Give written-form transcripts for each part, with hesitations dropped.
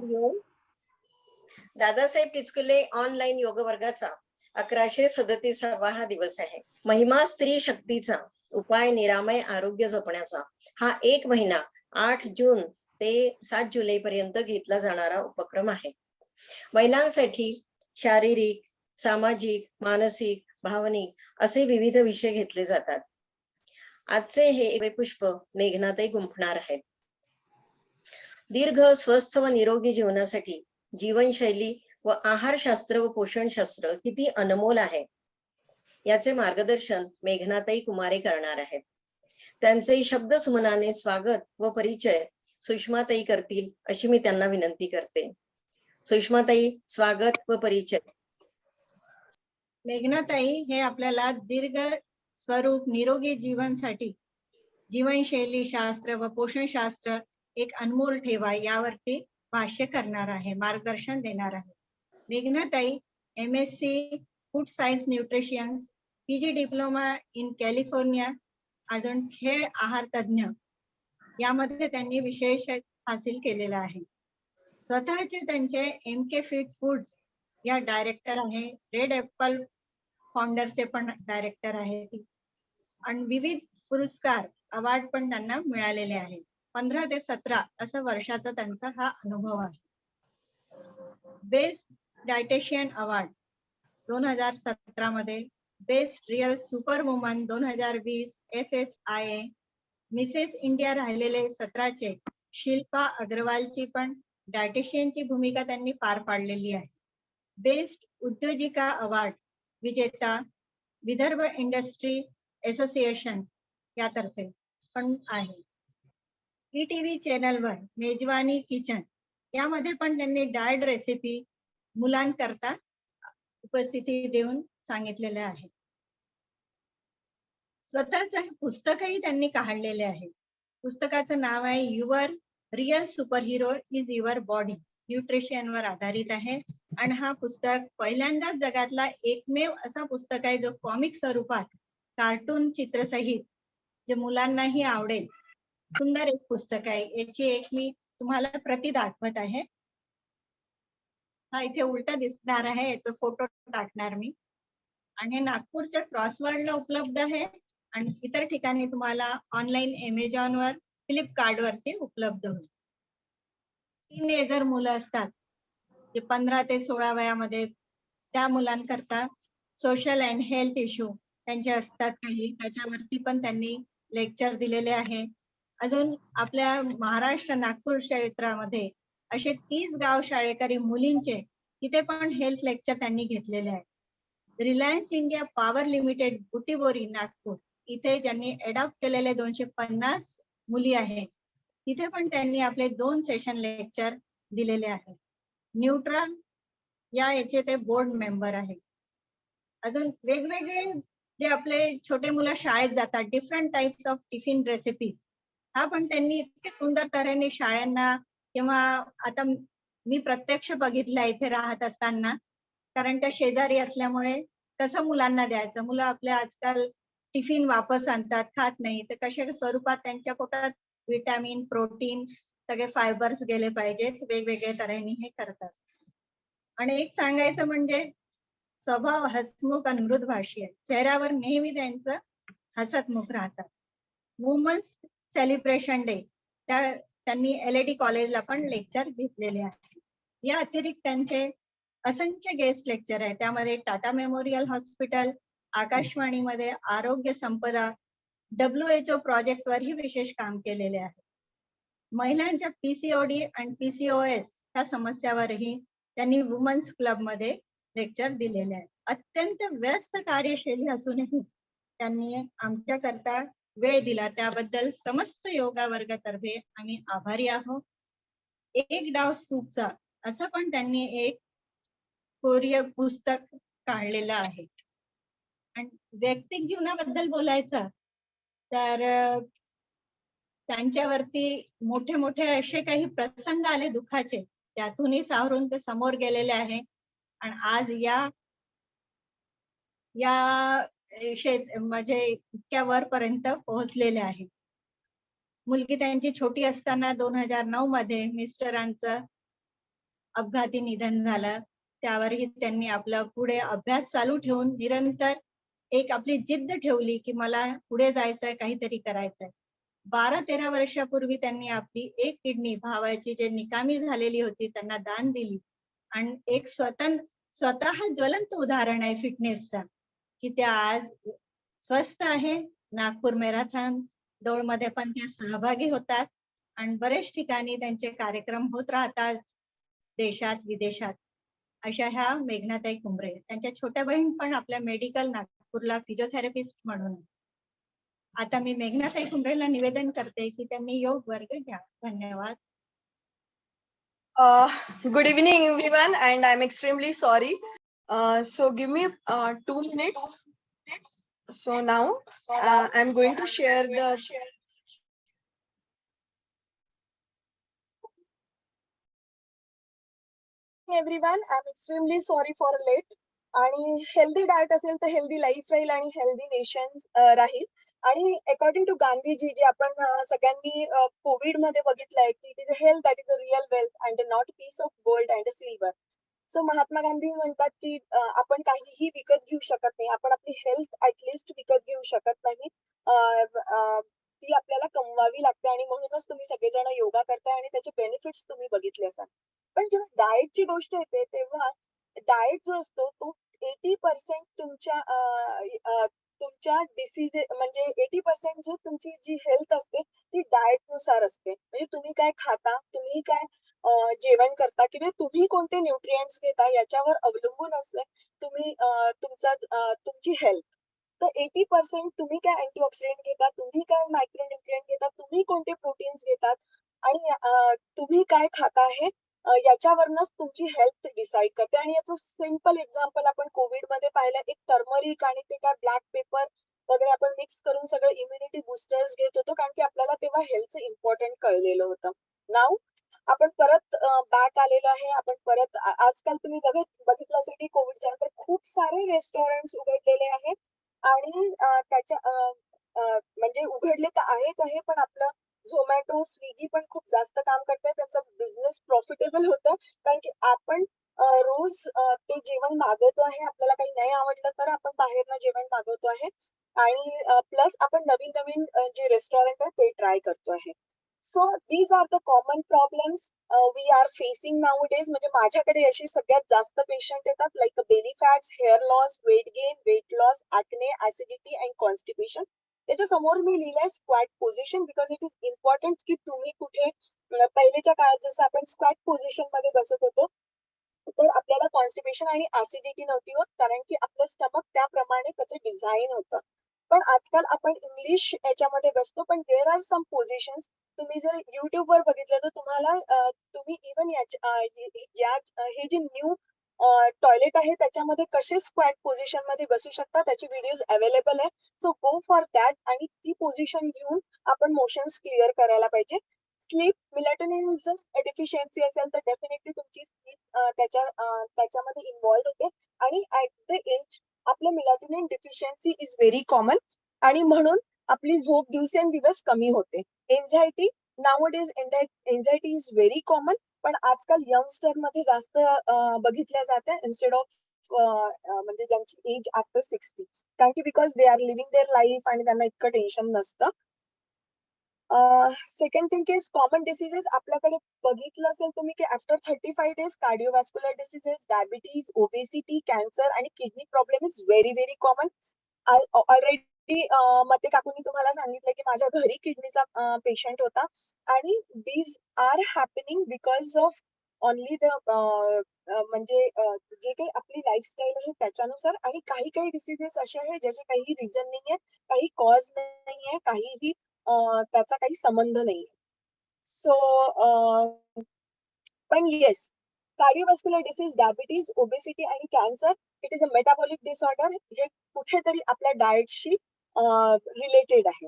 हरिओम. Dadasaheb Tichkule online योग वर्गाचा 1137वा हा दिवस आहे. महिमा स्त्री शक्तीचा उपाय निरामय आरोग्य जपण्याचा हा एक महिना 8 जून ते 7 जुलै पर्यंत घेतला जाणारा उपक्रम आहे. महिलांसाठी शारीरिक, सामाजिक, मानसिक, भावनिक असे विविध विषय घेतले जातात. आजचे हे पुष्प मेघनाताई गुंफणार आहेत. दीर्घ, स्वस्थ व निरोगी जीवनासाठी जीवनशैली व आहारशास्त्र व पोषणशास्त्र किती अनमोल आहे याचे मार्गदर्शन मेघनाताई कुमारे करणार आहेत. त्यांचे शब्द सुमनाने स्वागत व परिचय सुषमाताई करतील अशी मी त्यांना विनंती करते. सुषमाताई, स्वागत व परिचय. मेघनाताई हे आपल्याला दीर्घ स्वरूप निरोगी जीवनसाठी जीवनशैली शास्त्र व पोषणशास्त्र एक अनमोल ठेवा यावरती भाष्य करणार आहे, मार्गदर्शन देणार आहे. मेघनाताई MSc food science nutrition, PG diploma in California, अजून खेळ आहार तज्ञ यामध्ये त्यांनी विशेष हासिल केलेला आहे. स्वतःचे त्यांचे MK फिट फूड्स या डायरेक्टर आहे. रेड ऍपल फाउंडरचे पण डायरेक्टर आहे आणि विविध पुरस्कार अवॉर्ड पण त्यांना मिळालेले आहे. 15 ते 17 असं वर्षाचा त्यांचा हा अनुभव आहे. बेस्ट डायटेशियन अवॉर्ड 2017 मध्ये, best real super woman 2020 FSIA, Mrs India राहिलेले 17चे शिल्पा अग्रवालची पण डायटेशियनची भूमिका त्यांनी पार पाडलेली आहे. बेस्ट उद्योजिका अवॉर्ड विजेता विदर्भ इंडस्ट्री असोसिएशन यातर्फे पण आहे. ETV चॅनलवर मेजवानी किचन यामध्ये पण त्यांनी डाएट रेसिपी मुलांकरता उपस्थिती देऊन सांगितलेले आहे. स्वतःच पुस्तकही त्यांनी काढलेले आहे. पुस्तकाचं नाव आहे your real super hero is your body, nutrition वर आधारित आहे. आणि हा पुस्तक पहिल्यांदाच जगातला एकमेव असा पुस्तक आहे जो कॉमिक स्वरूपात कार्टून चित्रसहित जे मुलांनाही आवडेल सुंदर एक पुस्तक आहे. याची एक मी तुम्हाला प्रति दाखवत आहे. हा इथे उलटा दिसणार आहे, याचा फोटो टाकणार मी. आणि नागपूरच्या क्रॉसवर्डला उपलब्ध आहे आणि इतर ठिकाणी तुम्हाला ऑनलाईन अमेझॉनवर, फ्लिपकार्ट वरती उपलब्ध होईल. टीनेजर मुलं असतात जे 15 ते 16 वयामध्ये, त्या मुलांकरता सोशल अँड हेल्थ इश्यू त्यांचे असतात काही, त्याच्यावरती पण त्यांनी लेक्चर दिलेले आहे. अजून आपल्या महाराष्ट्र नागपूर क्षेत्रामध्ये असे 30 गाव शाळेकरी मुलींचे तिथे पण हेल्थ लेक्चर त्यांनी घेतलेले आहे. Reliance India power limited Butibori Nagpur इथे ज्यांनी अडॉप्ट केलेले 250 मुली आहेत, तिथे पण त्यांनी आपले 2 सेशन लेक्चर दिलेले आहे. न्यूट्रा या याचे ते बोर्ड मेंबर आहे. अजून वेगवेगळे जे आपले छोटे मुलं शाळेत जातात, different types of tiffin recipes, हा पण त्यांनी इतके सुंदर तऱ्हेने शाळांना, किंवा आता मी प्रत्यक्ष बघितलं इथे राहत असताना, कारण त्या शेजारी असल्यामुळे कसं मुलांना द्यायचं. मुलं आपल्या आजकाल टिफिन वापस आणतात, खात नाही, तर कशा स्वरूपात त्यांच्या पोटात विटॅमिन, प्रोटीन, सगळे फायबर्स गेले पाहिजेत, वेगवेगळ्या तऱ्हेने हे करतात. आणि एक सांगायचं म्हणजे स्वभाव हसमुख आणि मृदभाषी आहे, चेहऱ्यावर नेहमी त्यांचं हसतमुख राहतात. वुमन्स सेलिब्रेशन डे त्यांनी LAD कॉलेजला पण लेक्चर घेतलेले आहे. या अतिरिक्त त्यांचे असंख्य गेस्ट लेक्चर आहे. त्यामध्ये टाटा मेमोरियल हॉस्पिटल, आकाशवाणीमध्ये आरोग्य संपदा, WHO प्रोजेक्ट वरही विशेष काम केलेले आहे. महिलांच्या PCOD आणि PCOS ह्या समस्यावरही त्यांनी वुमन्स क्लब मध्ये लेक्चर दिलेले आहे. अत्यंत व्यस्त कार्यशैली असूनही त्यांनी आमच्या करता वेळ दिला, त्याबद्दल समस्त योगा वर्गातर्फे आम्ही आभारी आहोत. एक डाव सूपचा असं पण त्यांनी एक कोरियन पुस्तक काढलेलं आहे. आणि वैयक्तिक जीवनाबद्दल बोलायचं तर त्यांच्यावरती मोठे मोठे असे काही प्रसंग आले दुःखाचे, त्यातूनही सावरून ते समोर गेलेले आहे. आणि आज या म्हणजे इतक्या वरपर्यंत पोहोचलेले आहे. मुलगी त्यांची छोटी असताना 2009 मध्ये मिस्टरांचं अपघाती निधन झालं. त्यावरही त्यांनी आपला पुढे अभ्यास चालू ठेवून निरंतर एक आपली जिद्द ठेवली की मला पुढे जायचंय, काहीतरी करायचंय. 12-13 वर्षापूर्वी त्यांनी आपली एक किडनी भावाची जे निकामी झालेली होती त्यांना दान दिली. आणि एक स्वतः ज्वलंत उदाहरण आहे फिटनेसचा, की त्या आज स्वस्थ आहे. नागपूर मॅरेथॉन दौडमध्ये पण त्या सहभागी होतात आणि बरेच ठिकाणी त्यांचे कार्यक्रम होत राहतात देशात विदेशात. अशा ह्या मेघनाताई कुंबरे. त्यांच्या छोट्या बहीण पण आपल्या मेडिकल नागपूरला फिजिओथेरपिस्ट म्हणून आहे. आता मी मेघनाताई कुंबरेला निवेदन करते की त्यांनी योग वर्ग घ्या. धन्यवाद. Good evening, everyone, and I'm extremely sorry. So give me 2 minutes. So now I'm going to share the. Everyone, I'm extremely sorry for late. आणि हेल्दी डाएट असेल तर हेल्दी लाईफ राहील आणि हेल्दी नेशन राहील. आणि अकॉर्डिंग टू गांधीजी जे आपण सगळ्यांनी कोविड मध्ये बघितलंय की it is a health that is a real wealth and not piece of gold and silver. So Mahatma Gandhi म्हणतात की आपण काहीही विकत घेऊ शकत नाही, आपण आपली हेल्थ ऍटलिस्ट विकत घेऊ शकत नाही. ती आपल्याला कमवावी लागते आणि म्हणूनच तुम्ही सगळेजण योगा करताय आणि त्याचे बेनिफिट्स तुम्ही बघितले असाल. पण जेव्हा डाएटची गोष्ट येते तेव्हा डाएट जो असतो तो 80% तुमच्या डिसीज म्हणजे 80% जो तुमची जी हेल्थ असते ती डाएट नुसार असते. म्हणजे तुम्ही काय खाता, तुम्ही काय जेवण करता किंवा तुम्ही कोणते न्यूट्रिएंट्स घेता याच्यावर अवलंबून असते तुम्ही तुमची हेल्थ. तर 80% तुम्ही काय अँटीऑक्सिडेंट घेता, तुम्ही काय मायक्रोन्यूट्रिएंट घेता, तुम्ही कोणते प्रोटीन्स घेतात आणि तुम्ही काय खाता आहे याच्यावरनच तुमची हेल्थ डिसाईड करते. आणि याचं सिम्पल एक्झाम्पल आपण कोविड मध्ये पाहिलं. एक टर्मरिक आणि ते काय ब्लॅक पेपर वगैरे आपण मिक्स करून सगळं इम्युनिटी बुस्टर्स घेत होतो कारण की आपल्याला तेव्हा हेल्थचं इम्पॉर्टंट कळलेलं होतं. नाव आपण परत बॅक आलेलो आहे. आपण परत आजकाल तुम्ही बघितलं असेल की कोविडच्या नंतर खूप सारे रेस्टॉरंट उघडलेले आहेत आणि म्हणजे उघडले तर आहेच आहे, पण आपलं झोमॅटो स्विगी पण खूप जास्त काम करते. त्याचं बिझनेस प्रॉफिटेबल होतं कारण की आपण रोज ते जेवण मागवतो आहे. आपल्याला काही नाही आवडलं तर आपण बाहेरनं जेवण मागवतो आहे आणि प्लस आपण नवीन नवीन जे रेस्टॉरंट आहे ते ट्राय करतो आहे. So these are the common problems we are facing nowadays. म्हणजे माझ्याकडे अशी सगळ्यात जास्त पेशंट येतात like belly fats, hair loss, weight gain, weight loss, acne, acidity and constipation. त्याच्या समोर मी लिहिलंय squat position because it is important की तुम्ही कुठे पहिलेच्या काळात जसं आपण स्क्वॅट पोझिशन मध्ये बसत होतो तर आपल्याला कॉन्स्टिपेशन आणि ऍसिडिटी नव्हती होत कारण की आपलं स्टमक त्याप्रमाणे त्याचं डिझाईन होतं. पण आजकाल आपण इंग्लिश याच्यामध्ये बसतो. पण देअर आर सम पोझिशन्स तुम्ही जर युट्यूबवर बघितलं तर तुम्हाला तुम्ही इव्हन हे जे न्यू टॉयलेट आहे त्याच्यामध्ये कसे स्क्वॅट पोझिशन मध्ये बसू शकता त्याचे व्हिडिओज अवेलेबल आहे. सो गो फॉर दॅट आणि ती पोझिशन घेऊन आपण मोशन्स क्लिअर करायला पाहिजे. स्लीप मेलाटोनिन जर डेफिशियन्सी असेल तर डेफिनेटली तुमची स्लीप त्याच्यामध्ये इन्व्हॉल्व होते आणि ऍट द एज आपलं melatonin deficiency is very common आणि म्हणून आपली झोप दिवसेंदिवस कमी होते. Anxiety nowadays anxiety is very common, पण आजकाल यंगस्टर मध्ये जास्त बघितल्या जाते इन्स्टेड ऑफ म्हणजे ज्यांची एज आफ्टर 60 कारण की because they are living their life आणि त्यांना इतकं टेन्शन नसतं. Second thing is common diseases. आपल्याकडे बघितलं असेल तुम्ही की after 35 days cardiovascular diseases, diabetes, obesity, cancer आणि kidney problem is very very common. Already मते काकूंनी तुम्हाला सांगितलं की माझ्या घरी किडनीचा पेशंट होता आणि these are happening because of only the म्हणजे जे काही आपली लाईफस्टाईल आहे त्याच्यानुसार. आणि काही काही डिसीजेस असे आहेत ज्याचे काही रिझन नाहीये, काही कॉज नाहीये, काहीही त्याचा काही संबंध नाही. सो पण येस, कार्डिओव्हास्क्युलर डिसीज, डायबिटीज, ओबेसिटी आणि cancer it is a metabolic disorder. हे कुठेतरी आपल्या डाएटशी रिलेटेड आहे.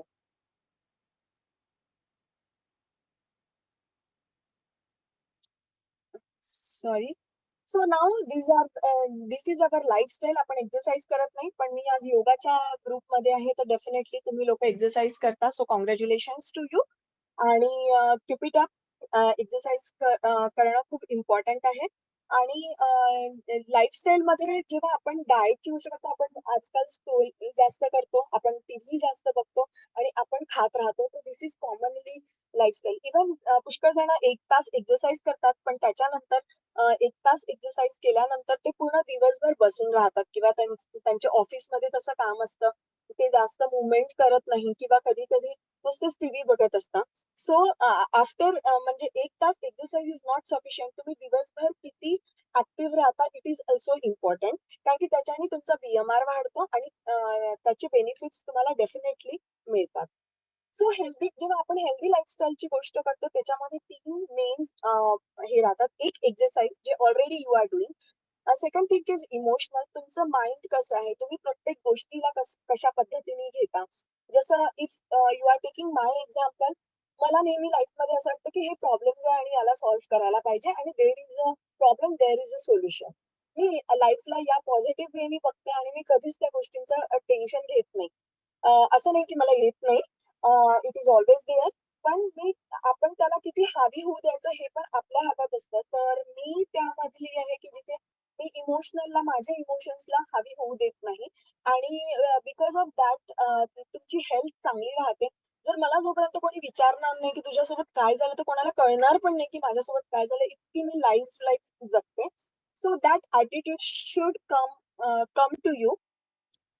Sorry. So now this is our lifestyle. आपण एक्सरसाइज करत नाही, पण मी आज योगाच्या ग्रुपमध्ये आहे तर डेफिनेटली तुम्ही लोक एक्सरसाइज करता. सो कॉंग्रॅच्युलेशन्स टू यू आणि कीप इट अप. एक्सरसाइज करणं खूप इम्पॉर्टंट आहे. आणि लाईफस्टाईल मध्ये जेव्हा आपण डाएटची गोष्ट करतो, आपण आजकाल स्क्रोल जास्त करतो, आपण टीव्ही जास्त बघतो आणि आपण खात राहतो. तर दिस इज कॉमनली लाईफस्टाईल. इव्हन पुष्कळ जण 1 तास एक्सरसाइज करतात, पण त्याच्यानंतर 1 तास एक्सरसाइज केल्यानंतर ते पूर्ण दिवसभर बसून राहतात किंवा त्यांच्या ऑफिसमध्ये तसं काम असतं. ते जास्त मुव्हमेंट करत नाही किंवा कधी-कधी नुसतेच टीव्ही बघत असतात. सो आफ्टर म्हणजे 1 तास एक्सरसाइज इज नॉट सफिशियंट. तुम्ही दिवसभर किती ऍक्टिव्ह राहता इट इज ऑल्सो इम्पॉर्टंट. कारण की त्याच्याने तुमचा बीएमआर वाढतो आणि त्याचे बेनिफिट्स तुम्हाला डेफिनेटली मिळतात. सो हेल्दी जेव्हा आपण हेल्दी लाईफस्टाईलची गोष्ट करतो त्याच्यामध्ये 3 मेन हे राहतात. एक एक्सरसाइज जे already you are doing. Second thing is emotional. तुमचं माइंड कसं आहे, तुम्ही प्रत्येक गोष्टीला कशा पद्धतीने घेता. जसं if you are taking my example, मला नेहमी लाईफमध्ये असं वाटतं की हे प्रॉब्लेम्स आहे आणि याला सॉल्व्ह करायला पाहिजे आणि there is a problem, there is a solution. मी लाईफला या पॉझिटिव्ह वेनी बघते आणि मी कधीच त्या गोष्टींचं टेन्शन घेत नाही. असं नाही की मला येत नाही, इट इज ऑलवेज देअर. पण आपण त्याला किती हावी होऊ द्यायचं हे पण आपल्या हातात असतं. तर मी त्यामधली आहे की जिथे मी इमोशनलला, माझ्या इमोशन्सला हावी होऊ देत नाही आणि बिकॉज ऑफ दॅट तुमची हेल्थ चांगली राहते. जर मला जोपर्यंत कोणी विचारणार नाही की तुझ्यासोबत काय झालं, तर कोणाला कळणार पण नाही की माझ्यासोबत काय झालं, इतकी मी लाईफ जगते. So that attitude should come to you.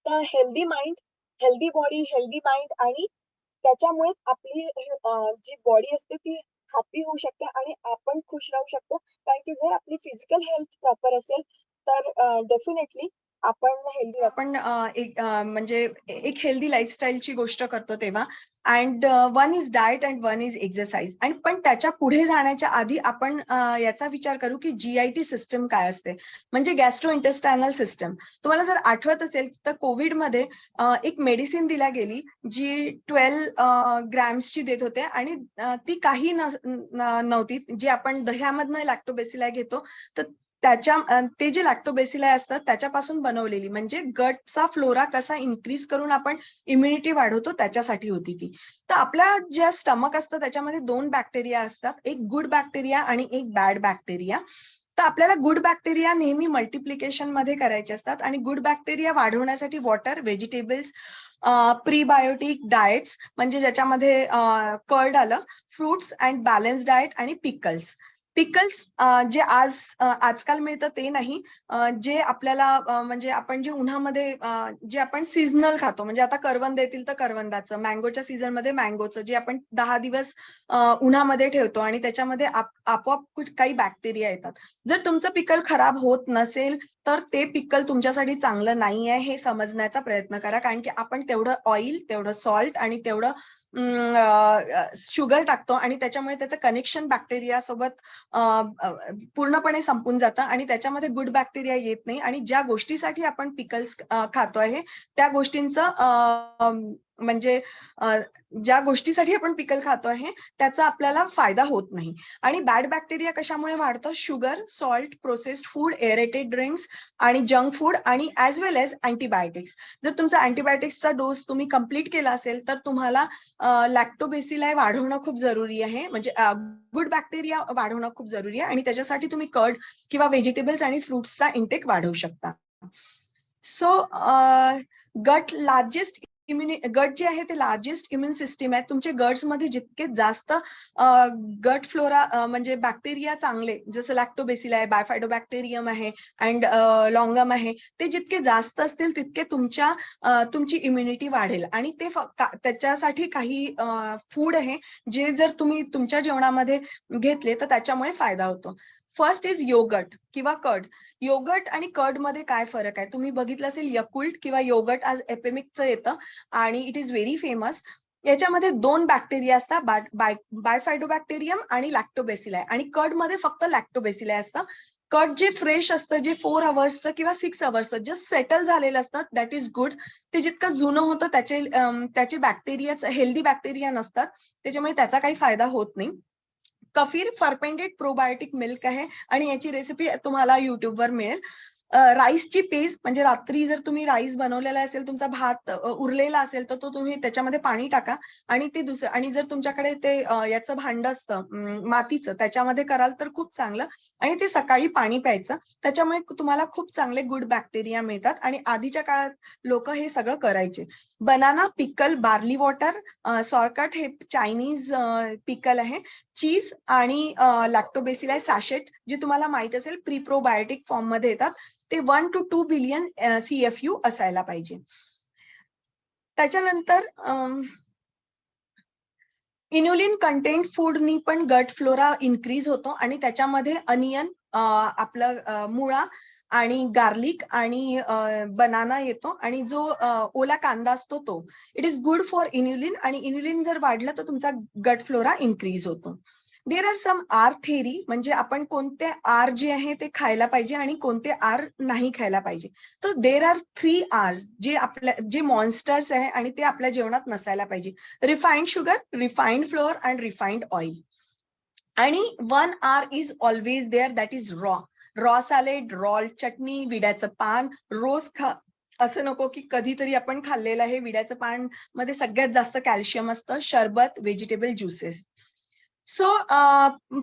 तर healthy mind, healthy body, healthy mind आणि त्याच्यामुळे आपली जी बॉडी असते ती हॅपी होऊ शकते आणि आपण खुश राहू शकतो. कारण की जर आपली फिजिकल हेल्थ प्रॉपर असेल तर डेफिनेटली आपण हेल्दी आपण म्हणजे एक हेल्दी लाईफस्टाईलची गोष्ट करतो तेव्हा and one is diet and one is exercise. आणि पण त्याच्या पुढे जाण्याच्या आधी आपण याचा विचार करू की GIT सिस्टम काय असते, म्हणजे गॅस्ट्रो इंटेस्टायनल सिस्टम. तुम्हाला जर आठवत असेल तर कोविडमध्ये एक मेडिसिन दिल्या गेली जी 12 ग्रॅम्सची देत होते आणि ती काही नव्हती, जी आपण दह्यामधनं लॅक्टोबेसिलाई घेतो तर ते जे लॅक्टोबेसिलाई असतात त्याच्यापासून बनवलेली, म्हणजे गटचा फ्लोरा कसा इन्क्रीज करून आपण इम्युनिटी वाढवतो त्याच्यासाठी होती ती. तर आपल्या ज्या स्टमक असतं त्याच्यामध्ये 2 बॅक्टेरिया असतात, एक गुड बॅक्टेरिया आणि एक बॅड बॅक्टेरिया. तर आपल्याला गुड बॅक्टेरिया नेहमी मल्टिप्लिकेशन मध्ये करायचे असतात आणि गुड बॅक्टेरिया वाढवण्यासाठी वॉटर, व्हेजिटेबल्स, प्रीबायोटिक डाएट्स म्हणजे ज्याच्यामध्ये कर्ड आलं, फ्रुट्स अँड बॅलन्स डाएट आणि पिकल्स. जे आजकाल मिळतं ते नाही, जे आपल्याला म्हणजे आपण जे उन्हामध्ये जे आपण सीझनल खातो, म्हणजे आता करवंद येतील तर करवंदाचं, मँगोच्या सीझन मध्ये मँगोचं, जे आपण 10 दिवस उन्हामध्ये ठेवतो आणि त्याच्यामध्ये आपोआप काही बॅक्टेरिया येतात. जर तुमचं पिकल खराब होत नसेल तर ते पिकल तुमच्यासाठी चांगलं नाही आहे हे समजण्याचा प्रयत्न करा. कारण की आपण तेवढं ऑइल, तेवढं सॉल्ट आणि तेवढं शुगर टाकतो आणि त्याच्यामुळे त्याचं कनेक्शन बॅक्टेरिया सोबत पूर्णपणे संपून जातं आणि त्याच्यामध्ये गुड बॅक्टेरिया येत नाही. आणि ज्या गोष्टीसाठी आपण पिकल्स खातो आहे त्या गोष्टींचं म्हणजे ज्या गोष्टीसाठी आपण पिकल खातो आहे त्याचा आपल्याला फायदा होत नाही. आणि बॅड बॅक्टेरिया कशामुळे वाढतं? Sugar, salt, processed food, aerated drinks आणि जंक फूड आणि ॲज वेल एज अँटीबायोटिक्स. जर तुमचा अँटीबायोटिक्सचा डोस तुम्ही कंप्लीट केला असेल तर तुम्हाला लॅक्टोबेसिलाई वाढवणं खूप जरुरी आहे, म्हणजे गुड बॅक्टेरिया वाढवणं खूप जरुरी आहे आणि त्याच्यासाठी तुम्ही कर्ड किंवा व्हेजिटेबल्स आणि फ्रुट्सचा इंटेक वाढवू शकता. सो गट जे आहे ते लार्जेस्ट इम्युन सिस्टीम आहे. तुमचे गट्स मध्ये जितके जास्त गट फ्लोरा म्हणजे बॅक्टेरिया चांगले, जसं लॅक्टोबेसिलाई आहे, बायफायडोबॅक्टेरियम आहे अँड लॉंगम आहे, ते जितके जास्त असतील तितके तुमची इम्युनिटी वाढेल. आणि ते त्याच्यासाठी काही फूड आहे जे जर तुम्ही तुमच्या जेवणामध्ये घेतले तर त्याच्यामुळे फायदा होतो. फर्स्ट इज योगर्ट किंवा कर्ड. योगर्ट आणि कर्ड मध्ये काय फरक आहे? तुम्ही बघितलं असेल यकुल्ट किंवा योगर्ट आज एपिमिकचं येतं आणि इट इज व्हेरी फेमस. याच्यामध्ये 2 बॅक्टेरिया असतात, बायफायडोबॅक्टेरियम आणि लॅक्टोबेसिलाई. आणि कर्ड मध्ये फक्त लॅक्टोबेसिलाई असतं. कर्ड जे फ्रेश असतं, जे 4 अवर्सचं किंवा 6 अवर्सचं जस्ट सेटल झालेलं असतं, दॅट इज गुड. ते जितकं जुनं होतं त्याचे बॅक्टेरिया हेल्दी बॅक्टेरिया नसतात, त्याच्यामुळे त्याचा काही फायदा होत नाही. कफीर फर्मेंटेड प्रोबायोटिक मिल्क आहे आणि याची रेसिपी तुम्हाला युट्यूबवर मिळेल. राईसची पेस्ट, म्हणजे रात्री जर तुम्ही राईस बनवलेला असेल, तुमचा भात उरलेला असेल, तर तो तुम्ही त्याच्यामध्ये पाणी टाका आणि ते दुसरं, आणि जर तुमच्याकडे ते याचं भांड असतं मातीचं, त्याच्यामध्ये कराल तर खूप चांगलं. आणि ते सकाळी पाणी प्यायचं, त्याच्यामुळे तुम्हाला खूप चांगले गुड बॅक्टेरिया मिळतात. आणि आधीच्या काळात लोक हे सगळं करायचे. बनाना पिकल, बार्ली वॉटर, सॉरकट हे चायनीज पिकल आहे. चीज आणि लॅक्टोबेसिलाई सॅशेट, जे तुम्हाला माहित असेल प्री प्रोबायोटिक फॉर्म मध्ये येतात, ते 1 to 2 बिलियन CFU असायला पाहिजे. त्याच्यानंतर इन्युलिन कंटेंट फूडनी पण गट फ्लोरा इन्क्रीज होतो, आणि त्याच्यामध्ये अनियन, आपलं मुळा आणि गार्लिक आणि बनाना येतो, आणि जो ओला कांदा असतो तो. इट इज गुड फॉर इन्युलिन, आणि इन्युलिन जर वाढलं तर तुमचा गट फ्लोरा इन्क्रीज होतो. There are some are theory, म्हणजे आपण कोणते आर जे आहे ते खायला पाहिजे आणि कोणते आर नाही खायला पाहिजे. तर देर आर 3 R's जे मॉन्स्टर्स आहे आणि ते आपल्या जेवणात नसायला पाहिजे. Refined sugar, refined flour and refined oil. आणि 1 R is always there, that is raw salad, raw chutney, विड्याचं पान रोज खा. असं नको की कधीतरी आपण खाल्लेलं आहे. विड्याचं पान मध्ये सगळ्यात जास्त कॅल्शियम असतं. सरबत, व्हेजिटेबल ज्युसेस. सो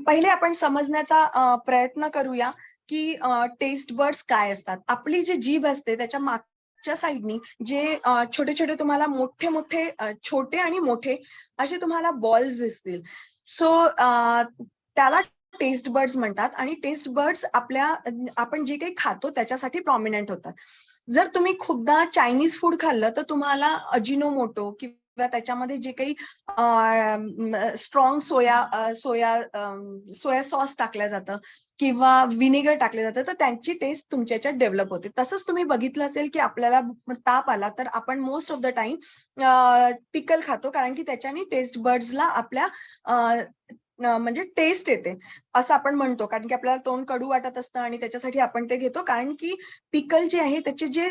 पहिले आपण समजण्याचा प्रयत्न करूया की टेस्ट बर्ड्स काय असतात. आपली जी जीभ असते त्याच्या मागच्या साईडनी जे छोटे छोटे तुम्हाला मोठे छोटे आणि मोठे असे तुम्हाला बॉल्स दिसतील. सो त्याला टेस्ट बर्ड्स म्हणतात. आणि टेस्ट बर्ड्स आपण जे काही खातो त्याच्यासाठी प्रॉमिनंट होतात. जर तुम्ही खूपदा चायनीज फूड खाल्लं तर तुम्हाला अजिनोमोटो किंवा त्याच्यामध्ये जे काही स्ट्रॉंग सोया सॉस टाकलं जातं किंवा विनेगर टाकलं जातं, तर त्यांची टेस्ट तुमच्या याच्यात डेव्हलप होते. तसंच तुम्ही बघितलं असेल की आपल्याला ताप आला तर आपण मोस्ट ऑफ द टाइम पिकल खातो, कारण की त्याच्याने टेस्ट बर्ड्सला आपल्या म्हणजे टेस्ट येते असं आपण म्हणतो, कारण की आपल्याला तोंड कडू वाटत असतं आणि त्याच्यासाठी आपण ते घेतो. कारण की पिकल जे आहे त्याची जे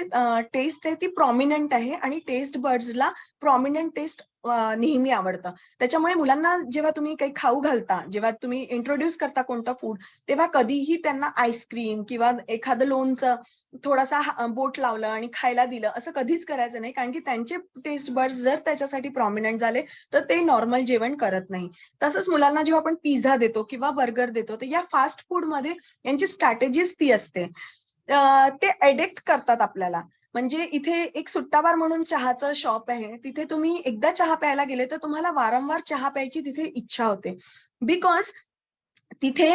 टेस्ट आहे ती प्रॉमिनंट आहे, आणि टेस्ट बर्ड्सला प्रॉमिनंट टेस्ट नेहमी आवडतं. त्याच्यामुळे मुलांना जेव्हा तुम्ही काही खाऊ घालता, जेव्हा तुम्ही इंट्रोड्यूस करता कोणतं फूड, तेव्हा कधीही त्यांना आईस्क्रीम किंवा एखादं लोणचं थोडासा बोट लावलं आणि खायला दिलं असं कधीच करायचं नाही, कारण की त्यांचे टेस्ट बर्ड्स जर त्याच्यासाठी प्रॉमिनंट झाले तर ते नॉर्मल जेवण करत नाही. तसंच मुलांना जेव्हा आपण पिझ्झा देतो किंवा बर्गर देतो, तर या फास्ट फूड मध्ये यांची स्ट्रॅटेजीच ती असते. ते एडिक्ट करतात आपल्याला. म्हणजे इथे एक सुट्टाबार म्हणून चहाचं शॉप आहे, तिथे तुम्ही एकदा चहा प्यायला गेले तर तुम्हाला वारंवार चहा प्यायची तिथे इच्छा होते. बिकॉज तिथे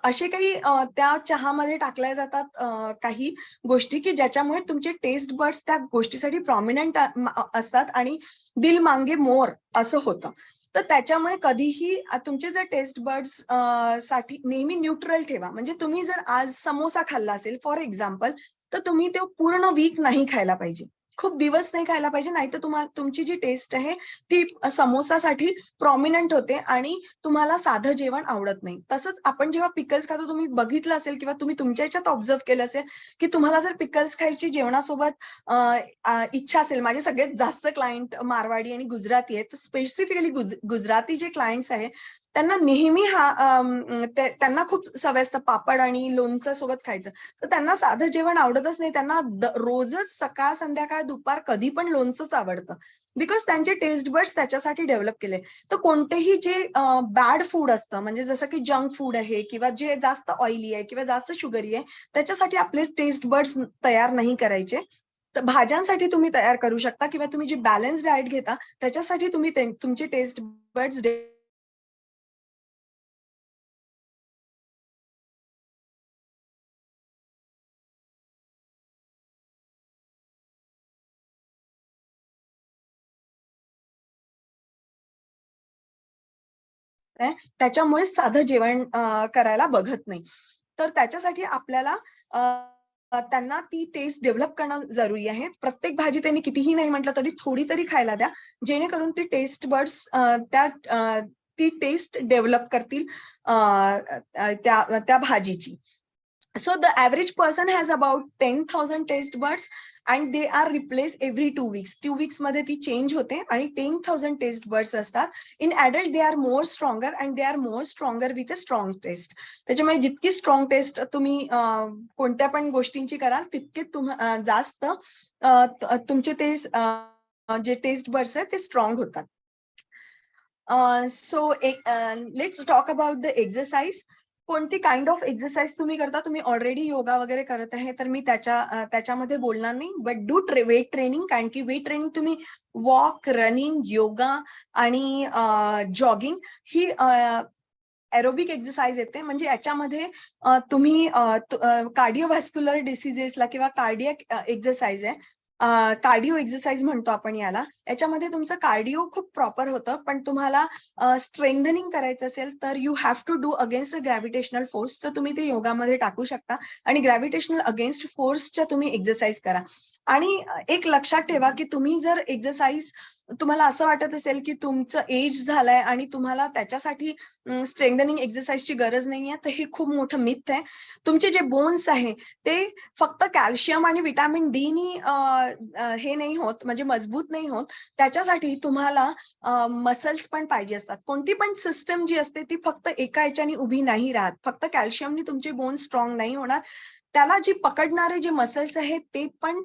असे काही त्या चहामध्ये टाकल्या जातात काही गोष्टी की ज्याच्यामुळे तुमचे टेस्ट बर्ड्स त्या गोष्टीसाठी प्रॉमिनंट असतात आणि दिल मांगे मोर असं होतं. तर त्याच्यामुळे कधीही तुमचे जर टेस्ट बर्ड्स साठी नेहमी न्यूट्रल ठेवा. म्हणजे तुम्ही जर आज समोसा खाल्ला असेल फॉर एक्झाम्पल, तर तुम्ही ते पूर्ण वीक नाही खायला पाहिजे, खूप दिवस नाही खायला पाहिजे, नाही तर तुम्हाला तुमची जी टेस्ट आहे ती समोसासाठी प्रॉमिनंट होते आणि तुम्हाला साधं जेवण आवडत नाही. तसंच आपण जेव्हा पिकल्स खातो, तुम्ही बघितलं असेल किंवा तुम्ही तुमच्या याच्यात ऑब्झर्व केलं असेल की तुम्हाला जर पिकल्स खायची जेवणासोबत इच्छा असेल. माझे सगळ्यात जास्त क्लायंट मारवाडी आणि गुजराती आहेत. स्पेसिफिकली गुजराती जे क्लायंट्स आहेत त्यांना नेहमी त्यांना खूप सवय असतं पापड आणि लोणचं सोबत खायचं. तर त्यांना साधं जेवण आवडतच नाही. त्यांना रोजच सकाळ संध्याकाळ दुपार कधी पण लोणचंच आवडतं, बिकॉज त्यांचे टेस्ट बर्ड्स त्याच्यासाठी डेव्हलप केले. तर कोणतेही जे बॅड फूड असतं, म्हणजे जसं की जंक फूड आहे किंवा जे जास्त ऑइली आहे किंवा जास्त शुगरी आहे, त्याच्यासाठी आपले टेस्ट बर्ड्स तयार नाही करायचे. तर भाज्यांसाठी तुम्ही तयार करू शकता किंवा तुम्ही जी बॅलन्स डाएट घेता त्याच्यासाठी तुम्ही तुमचे टेस्ट बर्ड्स त्याच्यामुळे साधं जेवण करायला बघत नाही. तर त्याच्यासाठी आपल्याला त्यांना ती टेस्ट डेव्हलप करणं जरुरी आहे. प्रत्येक भाजी त्यांनी कितीही नाही म्हटलं तरी थोडी तरी खायला द्या, जेणेकरून ती टेस्ट बर्ड्स ती टेस्ट डेव्हलप करतील त्या भाजीची. So the average person has about 10,000 taste buds and they are replaced every 2 weeks. 2 weeks मध्ये ती चेंज होते आणि 10,000 टेस्ट बर्ड्स असतात. In adult they are more stronger and they are more stronger with a strong taste. त्याच्यामुळे जितकी strong taste तुम्ही कोणत्या पण गोष्टींची कराल तितके जास्त तुमचे ते जे टेस्ट बर्ड्स आहेत ते स्ट्रॉंग होतात. So let's talk about the exercise. कोणती काइंड ऑफ एक्सरसाइज तुम्ही करता? तुम्ही ऑलरेडी योगा वगैरे करत आहे तर मी त्याच्यामध्ये बोलणार नाही, बट डू वेट ट्रेनिंग. कारण की वेट ट्रेनिंग तुम्ही वॉक, रनिंग, योगा आणि जॉगिंग ही एरोबिक एक्सरसाइज येते. म्हणजे याच्यामध्ये तुम्ही कार्डिओव्हॅस्क्युलर डिसीजेसला किंवा कार्डियक एक्सरसाइज आहे, कार्डिओ एक्सरसाइज म्हणतो आपण याला. याच्यामध्ये तुमचं कार्डिओ खूप प्रॉपर होतं, पण तुम्हाला स्ट्रेंथनिंग करायचं असेल तर you have to do against gravitational force. तर तुम्ही ते योगामध्ये टाकू शकता आणि ग्रॅव्हिटेशनल अगेन्स्ट फोर्सच्या तुम्ही एक्सरसाइज करा. आणि एक लक्षात ठेवा की तुम्ही जर एक्सरसाइज तुम्हाला असं वाटत असेल की तुमचं एज झालंय आणि तुम्हाला त्याच्यासाठी स्ट्रेंथनिंग एक्सरसाइजची गरज नाहीये, तर हे खूप मोठं मिथ आहे. तुमचे जे बोन्स आहे ते फक्त कॅल्शियम आणि विटॅमिन डी नी हे नाही होत, म्हणजे मजबूत नाही होत. त्याच्यासाठी तुम्हाला मसल्स पण पाहिजे असतात. कोणती पण सिस्टम जी असते ती फक्त एका याच्याने उभी नाही राहत. फक्त कॅल्शियमनी तुमचे बोन्स स्ट्रॉंग नाही होणार, त्याला जी पकडणारे जे मसल्स आहेत ते पण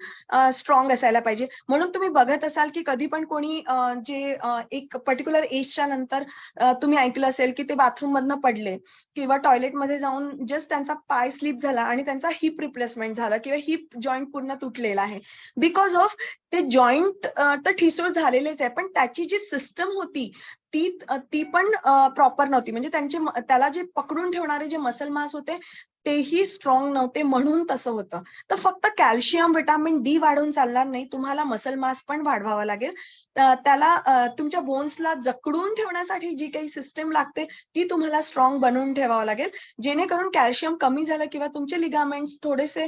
स्ट्रॉंग असायला पाहिजे. म्हणून तुम्ही बघत असाल की कधी पण कोणी जे एक पर्टिक्युलर एजच्या नंतर तुम्ही ऐकलं असेल की ते बाथरूम मधनं पडले किंवा टॉयलेटमध्ये जाऊन जस्ट त्यांचा पाय स्लिप झाला आणि त्यांचा हिप रिप्लेसमेंट झाला किंवा हिप जॉईंट पूर्ण तुटलेला आहे. बिकॉज ऑफ ते जॉईंट तर ठिसूळ झालेलेच आहे, पण त्याची जी सिस्टम होती ती पण प्रॉपर नव्हती. म्हणजे त्याला जे पकडून ठेवणारे जे मसल मास होते तेही स्ट्रॉंग नव्हते, म्हणून तसं होतं. तर फक्त कॅल्शियम, विटॅमिन डी वाढवून चालणार नाही, तुम्हाला मसल मास पण वाढवावा लागेल. त्याला तुमच्या बोन्सला जकडून ठेवण्यासाठी जी काही सिस्टम लागते ती तुम्हाला स्ट्रॉंग बनवून ठेवावं लागेल, जेणेकरून कॅल्शियम कमी झालं किंवा तुमचे लिगामेंट्स थोडेसे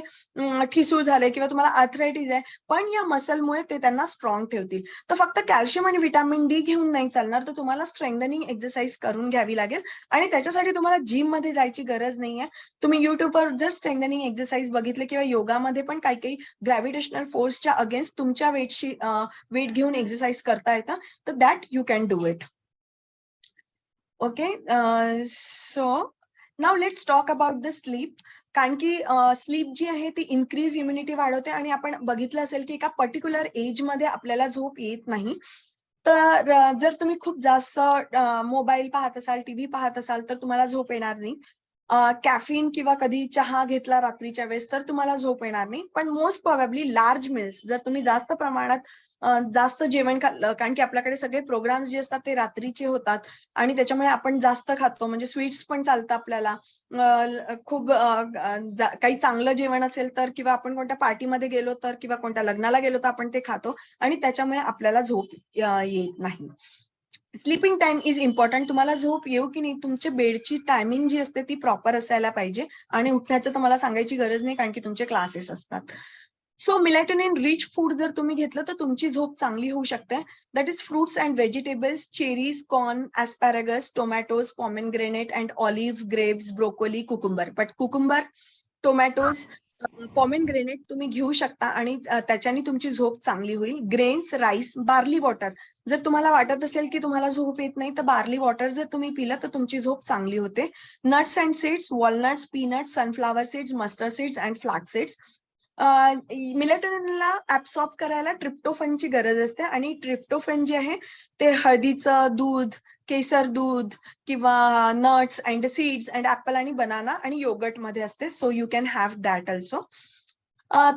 ठिसूळ झाले किंवा तुम्हाला आर्थरायटिस आहे, पण या मसलमुळे ते त्यांना स्ट्रॉंग ठेवतील. तर फक्त कॅल्शियम आणि विटॅमिन डी घेऊन नाही चालणार, तर तुम्हाला स्ट्रेंथनिंग एक्सरसाइज करून घ्यावी लागेल. आणि त्याच्यासाठी तुम्हाला जिम मध्ये जायची गरज नाहीये. तुम्ही युट्यूबवर जर स्ट्रेंथनिंग एक्सरसाइज बघितले किंवा योगामध्ये पण काही काही ग्रॅव्हिटेशनल फोर्सच्या अगेन्स्ट तुमच्या वेट घेऊन एक्सरसाइज करता येतं, तर that you can do it. Okay, so now let's talk about the sleep. कारण की स्लीप जी आहे ती इन्क्रीज इम्युनिटी वाढवते आणि आपण बघितलं असेल की एका पर्टिक्युलर एज मध्ये आपल्याला झोप येत नाही. तर जर तुम्ही खूप जास्त मोबाईल पाहत असाल, टीव्ही पाहत असाल तर तुम्हाला झोप येणार नाही. कॅफिन किंवा कधी चहा घेतला रात्रीच्या वेळेस तर तुम्हाला झोप येणार नाही. पण मोस्ट प्रोबॅबली लार्ज मिल्स, जर तुम्ही जास्त प्रमाणात जास्त जेवण खाल्लं, कारण की आपल्याकडे सगळे प्रोग्राम्स जे असतात ते रात्रीचे होतात आणि त्याच्यामुळे आपण जास्त खातो, म्हणजे स्वीट्स पण चालतं आपल्याला. खूप काही चांगलं जेवण असेल तर किंवा आपण कोणत्या पार्टीमध्ये गेलो तर किंवा कोणत्या लग्नाला गेलो तर आपण ते खातो आणि त्याच्यामुळे आपल्याला झोप येत नाही. Sleeping time is important. तुम्हाला झोप येऊ की नाही, तुमच्या बेडची टायमिंग जी असते ती प्रॉपर असायला पाहिजे. आणि उठण्याचं तर मला सांगायची गरज नाही, कारण की तुमचे क्लासेस असतात. सो मेलेटोनिन रिच फूड जर तुम्ही घेतलं तर तुमची झोप चांगली होऊ शकते. That is fruits and vegetables, cherries, corn, asparagus, tomatoes, pomegranate and olive, grapes, broccoli, cucumber. But cucumber, tomatoes, pomegranate तुम्ही घेऊ शकता आणि त्याच्याने तुमची झोप चांगली होईल. Grains, rice, barley water. जर तुम्हाला वाटत असेल की तुम्हाला झोप येत नाही तर बार्ली वॉटर जर तुम्ही पिलं तर तुमची झोप चांगली होते. Nuts and seeds, walnuts, peanuts, sunflower seeds, mustard seeds and flax seeds. मिलेटोनिनला ऍब्सॉर्ब करायला ट्रिप्टोफॅनची गरज असते आणि ट्रिप्टोफॅन जे आहे ते हळदीचं दूध, केसर दूध किंवा nuts and seeds and apple आणि बनाना आणि योगर्ट मध्ये असते. So you can have that also.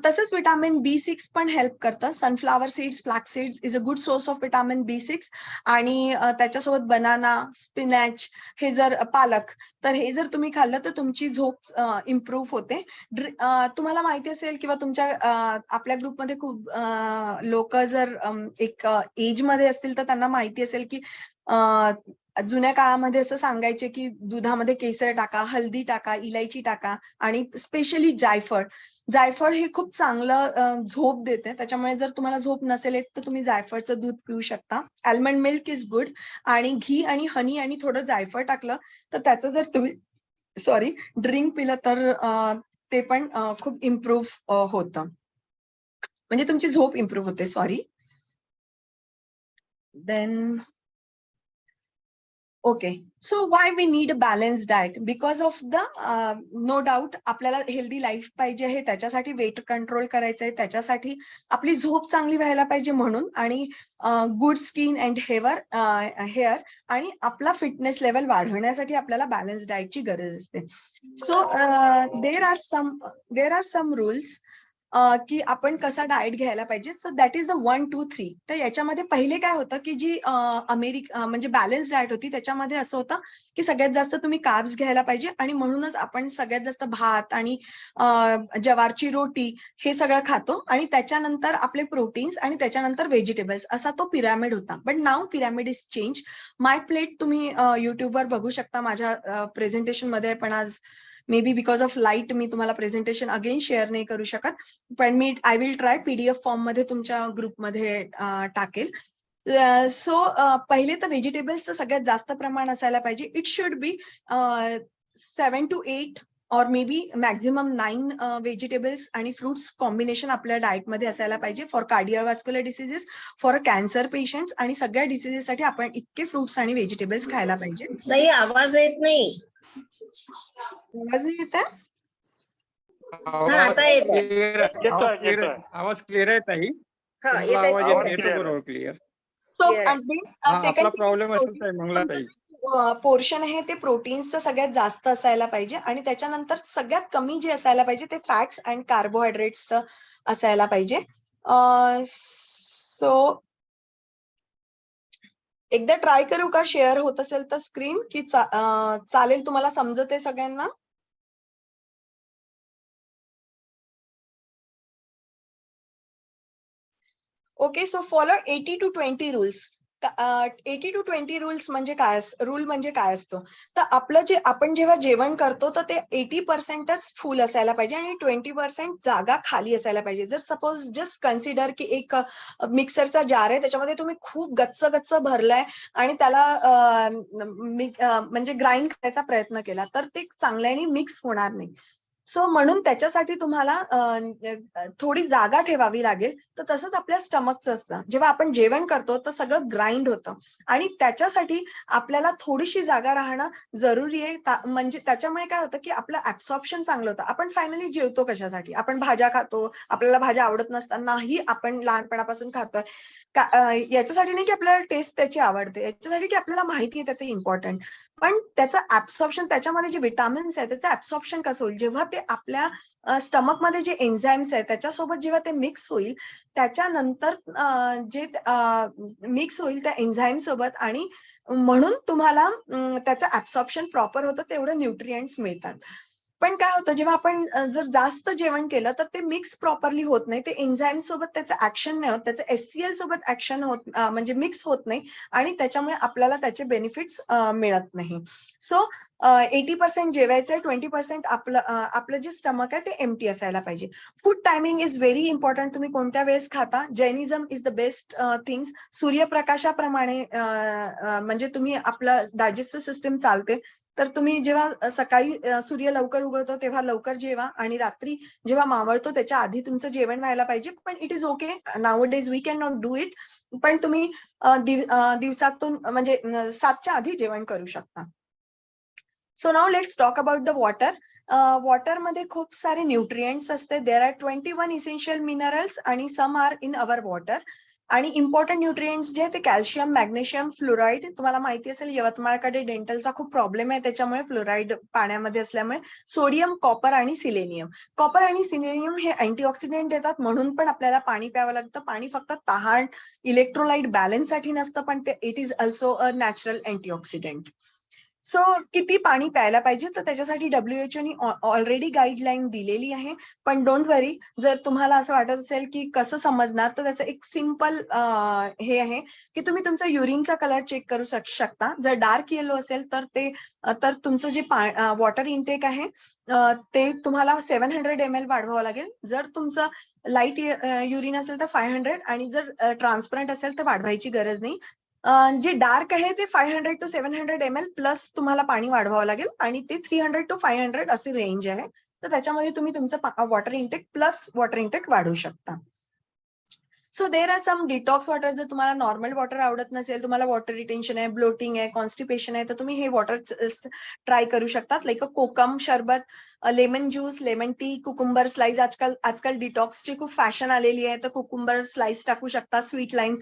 तसंच विटामिन B6 पण हेल्प करतं. Sunflower seeds, flax seeds is a good source of vitamin B6. आणि त्याच्यासोबत बनाना, स्पिनॅच, हे जर पालक, तर हे जर तुम्ही खाल्लं तर तुमची झोप इम्प्रूव्ह होते. तुम्हाला माहिती असेल किंवा तुमच्या आपल्या ग्रुपमध्ये खूप लोक जर एक एज मध्ये असतील तर त्यांना माहिती असेल की जुन्या काळामध्ये असं सांगायचे की दुधामध्ये केसर टाका, हल्दी टाका, इलायची टाका आणि स्पेशली जायफळ. जायफळ हे खूप चांगलं झोप देते. त्याच्यामुळे जर तुम्हाला झोप नसेल येत तर तुम्ही जायफळचं दूध पिऊ शकता. Almond milk is good. आणि घी आणि हनी आणि थोडं जायफळ टाकलं तर त्याचं जर तुम्ही ड्रिंक पिलं तर ते पण खूप इम्प्रूव्ह होतं, म्हणजे तुमची झोप इम्प्रूव्ह होते. Sorry. Then okay, so why we need a balance diet? Because of the no doubt आपल्याला हेल्दी लाईफ पाहिजे आहे, त्याच्यासाठी वेट कंट्रोल करायचं आहे, त्याच्यासाठी आपली झोप चांगली व्हायला पाहिजे म्हणून, आणि गुड स्किन अँड हेअर आणि आपला फिटनेस लेवल वाढवण्यासाठी आपल्याला बॅलन्स डाएटची गरज असते. So there are some rules की आपण कसा डाएट घ्यायला पाहिजे. So that is the 1, 2, 3. तर याच्यामध्ये पहिले काय होतं की जी म्हणजे बॅलन्स डाएट होती त्याच्यामध्ये असं होतं की सगळ्यात जास्त तुम्ही कार्ब्स घ्यायला पाहिजे, आणि म्हणूनच आपण सगळ्यात जास्त भात आणि ज्वारची रोटी हे सगळं खातो, आणि त्याच्यानंतर आपले प्रोटीन्स, आणि त्याच्यानंतर व्हेजिटेबल्स, असा तो पिरामिड होता. But now pyramid is change. My plate तुम्ही युट्यूबवर बघू शकता माझ्या प्रेझेंटेशन मध्ये, पण आज maybe because of light मी तुम्हाला प्रेझेंटेशन अगेन शेअर नाही करू शकत, पण मी I will try PDF form मध्ये तुमच्या ग्रुपमध्ये टाकेल. सो पहिले तर व्हेजिटेबल्सचं सगळ्यात जास्त प्रमाण असायला पाहिजे. इट शुड बी 7 to 8 और मे बी मॅक्झिमम 9 व्हेजिटेबल्स आणि फ्रुट्स कॉम्बिनेशन आपल्या डाएटमध्ये असायला पाहिजे for cardiovascular diseases, for cancer patients, आणि सगळ्या डिसीजेससाठी आपण इतके फ्रुट्स आणि व्हेजिटेबल्स खायला पाहिजे. नाही, आवाज येत नाही. आवाज नाही येत आहे? आता येतोय. येतोय. आवाज क्लिअर आहे ताई? हा, तुम्हाला येतोय. आवाज आवाज येतो clear बरोबर क्लिअर? सो Clear आहे. आपला प्रॉब्लेम असेल तर मंगला ताई. पोर्शन आहे ते प्रोटीन्सचं सगळ्यात जास्त असायला पाहिजे, आणि त्याच्यानंतर सगळ्यात कमी जे असायला पाहिजे ते फॅट्स अँड कार्बोहायड्रेट्सचं असायला पाहिजे. सो एकदा ट्राय करू का, शेअर होत असेल तर स्क्रीन, की चालेल, तुम्हाला समजते सगळ्यांना? Okay, so follow 80 to 20 rules. 80 to 20 rules म्हणजे काय? रूल म्हणजे काय असतो? तर आपलं जे आपण जेव्हा जेवण करतो तर ते 80%च फुल असायला पाहिजे आणि 20% जागा खाली असायला पाहिजे. जर सपोज जस्ट कन्सिडर की एक मिक्सरचा जार आहे, त्याच्यामध्ये तुम्ही खूप गच्च गच्च भरलाय आणि त्याला म्हणजे ग्राइंड करायचा प्रयत्न केला तर ते चांगल्याने मिक्स होणार नाही. सो म्हणून त्याच्यासाठी तुम्हाला थोडी जागा ठेवावी लागेल. तर तसंच आपल्या स्टमकचं असतं. जेव्हा आपण जेवण करतो तर सगळं ग्राइंड होतं आणि त्याच्यासाठी आपल्याला थोडीशी जागा राहणं जरुरी आहे. म्हणजे त्याच्यामुळे काय होतं की आपलं ऍब्सॉर्प्शन चांगलं होतं. आपण फायनली जेवतो कशासाठी? आपण भाज्या खातो, आपल्याला भाज्या आवडत नसतानाही आपण लहानपणापासून खातोय. याच्यासाठी नाही की आपल्याला टेस्ट त्याची आवडते, याच्यासाठी की आपल्याला माहिती आहे त्याचं इम्पॉर्टंट. पण त्याचं ऍब्सॉर्प्शन, त्याच्यामध्ये जे विटामिन्स आहे त्याचं ऍब्सॉर्प्शन कसं होईल? जेव्हा ते आपल्या स्टमक मध्ये जे एन्झाईम्स आहे त्याच्यासोबत जेव्हा ते मिक्स होईल, त्याच्यानंतर जे मिक्स होईल त्या एन्झाईम सोबत, आणि म्हणून तुम्हाला त्याचं ऍब्सॉर्प्शन प्रॉपर होतं, तेवढं न्यूट्रिएंट्स मिळतात. पण काय होतं, जेव्हा आपण जर जास्त जेवण केलं तर ते मिक्स प्रॉपरली होत नाही, ते एन्झाईम सोबत त्याचं ऍक्शन नाही होत, त्याचं HCl सोबत ऍक्शन होत म्हणजे मिक्स होत नाही, आणि त्याच्यामुळे आपल्याला त्याचे बेनिफिट्स मिळत नाही. सो 80% जेवायचंय, 20% आपलं जे स्टमक आहे ते एम्प्टी असायला पाहिजे. Food timing is very important. तुम्ही कोणत्या वेळेस खाता? Jainism is the best things. सूर्यप्रकाशाप्रमाणे म्हणजे तुम्ही आपलं डायजेस्टिव्ह सिस्टम चालते, तर तुम्ही जेव्हा सकाळी सूर्य लवकर उगवतो तेव्हा लवकर जेवा, आणि रात्री जेव्हा मावळतो त्याच्या आधी तुमचं जेवण व्हायला पाहिजे. पण it is okay, nowadays we can not do it. पण तुम्ही दिवसातून म्हणजे 7च्या आधी जेवण करू शकता. So now let's talk about the water. वॉटरमध्ये खूप सारे न्यूट्रिएंट्स असते. देर आर 21 इसेन्शियल मिनरल्स आणि some are in our water. आणि इम्पॉर्टंट न्यूट्रिएंट्स जे ते कॅल्शियम, मॅग्नेशियम, फ्लोराईड. तुम्हाला माहिती असेल यवतमाळकडे डेंटलचा खूप प्रॉब्लेम आहे त्याच्यामुळे, फ्लोराईड पाण्यामध्ये असल्यामुळे. सोडियम, कॉपर आणि सिलेनियम. कॉपर आणि सिलेनियम हे अँटीऑक्सिडंट देतात, म्हणून पण आपल्याला पाणी प्यावं लागतं. पाणी फक्त तहान, इलेक्ट्रोलाइट बॅलन्स साठी नसतं, पण ते it is also a natural antioxidant. So किती पाणी प्यायला पाहिजे? तर त्याच्यासाठी WHO ने ऑलरेडी गाईडलाईन दिलेली आहे. पण डोंट वरी, जर तुम्हाला असं वाटत असेल की कसं समजणार, तर त्याचं एक सिम्पल हे आहे की तुम्ही तुमचा युरिनचा कलर चेक करू शकता. जर डार्क येलो असेल तर तुमचं जे वॉटर इनटेक आहे ते तुम्हाला 700 ml वाढवावं लागेल. जर तुमचं लाईट युरिन असेल तर 500, आणि जर ट्रान्सपरंट असेल तर वाढवायची गरज नाही. जे डार्क आहे ते 500 to 700 ml प्लस तुम्हाला पाणी वाढवावं लागेल, आणि ते 300 to 500 अशी रेंज आहे. तर त्याच्यामध्ये तुम्ही तुमचं water intake plus water intake वाढवू शकता. So there are some detox water. जर तुम्हाला नॉर्मल वॉटर आवडत नसेल, तुम्हाला वॉटर रिटेन्शन आहे, ब्लोटिंग आहे, कॉन्स्टिपेशन आहे, तर तुम्ही हे वॉटर ट्राय करू शकतात. लाईक कोकम शरबत, lemon juice, lemon tea, cucumber slice. आजकाल डिटॉक्सची खूप फॅशन आलेली आहे, तर कुकुंबर स्लाइस टाकू शकता, स्वीट लाईम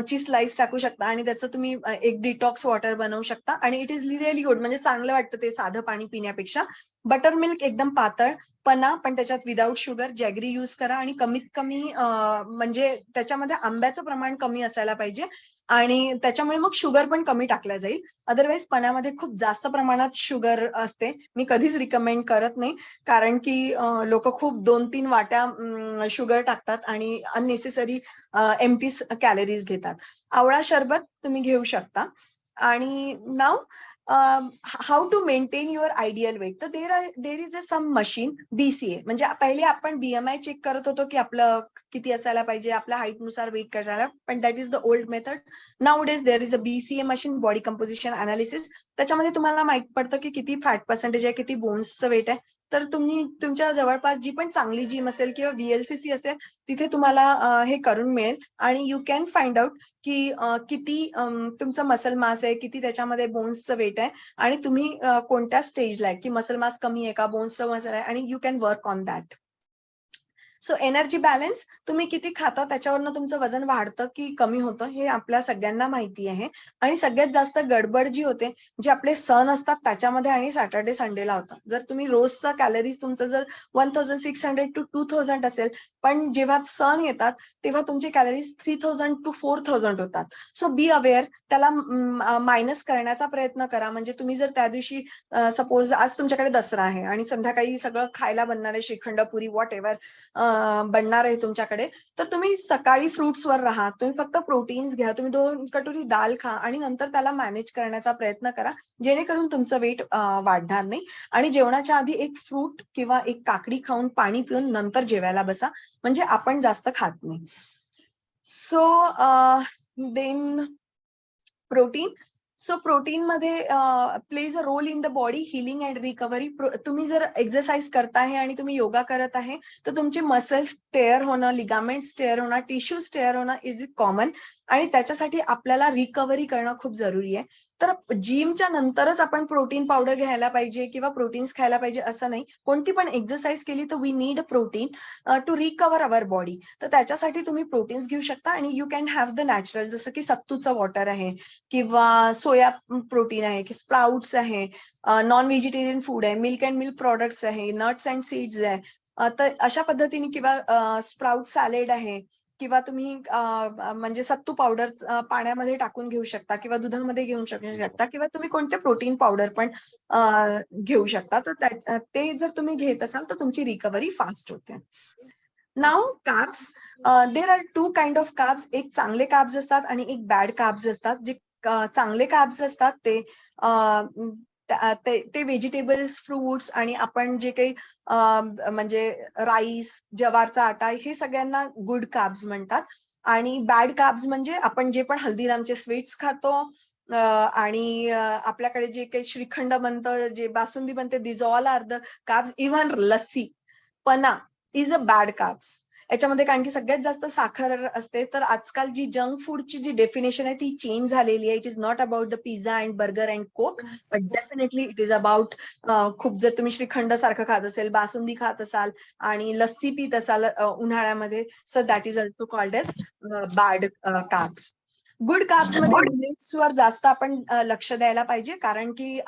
ची स्लाइस टाकू शकता आणि त्याचं तुम्ही एक डिटॉक्स वॉटर बनवू शकता आणि इट इज रिअली गुड. म्हणजे चांगलं वाटतं ते साधं पाणी पिण्यापेक्षा. बटर मिल्क एकदम पातळ पना, पण त्याच्यात विदाऊट शुगर, जॅगरी यूज करा आणि कमीत कमी म्हणजे त्याच्यामध्ये आंब्याचं प्रमाण कमी असायला पाहिजे आणि त्याच्यामुळे मग शुगर पण कमी टाकल्या जाईल. अदरवाईज पण्यामध्ये खूप जास्त प्रमाणात शुगर असते. मी कधीच रिकमेंड करत नाही, कारण की लोक खूप 2-3 वाट्या शुगर टाकतात आणि अननेसेसरी एम्प्टी कॅलरीज घेतात. आवळा शरबत तुम्ही घेऊ शकता. आणि now how to maintain your ideal weight. तर there is a some machine BCA. म्हणजे पहिले आपण BMI चेक करत होतो की आपलं किती असायला पाहिजे, आपल्या हाईटनुसार वेट करायला, पण that is the old method. Now days there is a BCA machine, body composition analysis. त्याच्यामध्ये तुम्हाला माहित पडतं की किती फॅट पर्सेंटेज आहे, किती बोन्सचं वेट आहे. तर तुम्ही तुमच्या जवळपास जी पण चांगली जिम असेल किंवा VLCC असेल, तिथे तुम्हाला हे करून मिळेल आणि यू कॅन फाइंड आउट की किती तुमचं मसल मास आहे, किती त्याच्यामध्ये बोन्सचं वेट आहे आणि तुम्ही कोणत्या स्टेजला आहे, की मसल मास कमी आहे का, बोन्सचं मसल आहे, आणि you can work on that. So energy balance, तुम्ही किती खाता त्याच्यावरनं तुमचं वजन वाढतं की कमी होतं हे आपल्या सगळ्यांना माहिती आहे. आणि सगळ्यात जास्त गडबड जी होते, जे आपले सण असतात त्याच्यामध्ये आणि सॅटर्डे संडेला होतं. जर तुम्ही रोजचा कॅलरीज तुमचं जर 1600 to 2000 असेल, पण जेव्हा सण येतात तेव्हा तुमचे कॅलरीज 3000 to 4000 होतात. सो बी अवेअर, त्याला मायनस करण्याचा प्रयत्न करा. म्हणजे तुम्ही जर त्या दिवशी सपोज आज तुमच्याकडे दसरा आहे आणि संध्याकाळी सगळं खायला बनणार आहे, श्रीखंड, पुरी, व्हॉट एव्हर बनणार आहे तुमच्याकडे, तर तुम्ही सकाळी फ्रुट्सवर राहा, तुम्ही फक्त प्रोटीन्स घ्या, तुम्ही 2 कटोरी दाल खा आणि नंतर त्याला मॅनेज करण्याचा प्रयत्न करा, जेणेकरून तुमचं वेट वाढणार नाही. आणि जेवणाच्या आधी एक फ्रूट किंवा एक काकडी खाऊन, पाणी पिऊन नंतर जेवायला बसा, म्हणजे आपण जास्त खात नाही. So then protein. So protein मध्ये plays a role in the body healing and recovery. तुम्ही जर एक्सरसाइज करताय आणि तुम्ही योगा करत आहे, तर तुमचे मसल्स टेअर होणं, लिगामेंट्स टेअर होणं, टिश्यूज टेअर होणं इज कॉमन आणि त्याच्यासाठी आपल्याला रिकव्हरी करणं खूप जरुरी आहे. तर जिमच्या नंतरच आपण प्रोटीन पावडर घ्यायला पाहिजे किंवा प्रोटीन्स खायला पाहिजे असं नाही. कोणती पण एक्सरसाइज केली तर we need protein to recover our body. तर त्याच्यासाठी तुम्ही प्रोटीन्स घेऊ शकता आणि you can have the natural, जसं की सत्तूचं वॉटर आहे किंवा सोया प्रोटीन आहे, की स्प्राउट्स आहे, नॉन व्हेजिटेरियन फूड आहे, मिल्क अँड मिल्क प्रोडक्ट्स आहे, नट्स अँड सीड्स आहे. तर अशा पद्धतीने किंवा स्प्राउट सॅलेड आहे किंवा तुम्ही म्हणजे सत्तू पावडर पाण्यामध्ये टाकून घेऊ शकता किंवा दुधामध्ये घेऊ शकता किंवा तुम्ही कोणते प्रोटीन पावडर पण घेऊ शकता. तर ते जर तुम्ही घेत असाल तर तुमची रिकव्हरी फास्ट होते. Now carbs. There are 2 kind of carbs. एक चांगले कार्ब्स असतात आणि एक बॅड कार्ब्स असतात. जे चांगले कार्ब्स असतात ते व्हेजिटेबल्स, फ्रुट्स आणि आपण जे काही म्हणजे राईस, ज्वारचा आटा, हे सगळ्यांना गुड कार्ब्स म्हणतात. आणि बॅड कार्ब्स म्हणजे आपण जे पण हल्दीरामचे स्वीट्स खातो आणि आपल्याकडे जे काही श्रीखंड बनतं, जे बासुंदी बनते, these all are the carbs. Even lassi, पना इज अ बॅड कार्ब्स. याच्यामध्ये कारण की सगळ्यात जास्त साखर असते. तर आजकाल जी जंक फूडची जी डेफिनेशन आहे ती चेंज झालेली आहे. It is not about the pizza and burger and coke, but definitely it is about खूप, जर तुम्ही श्रीखंड सारखं खात असेल, बासुंदी खात असाल आणि लस्सी पित असाल उन्हाळ्यामध्ये, so that is also called as bad carbs. Good carbs मध्ये मिलेट्सवर जास्त आपण लक्ष द्यायला पाहिजे, कारण की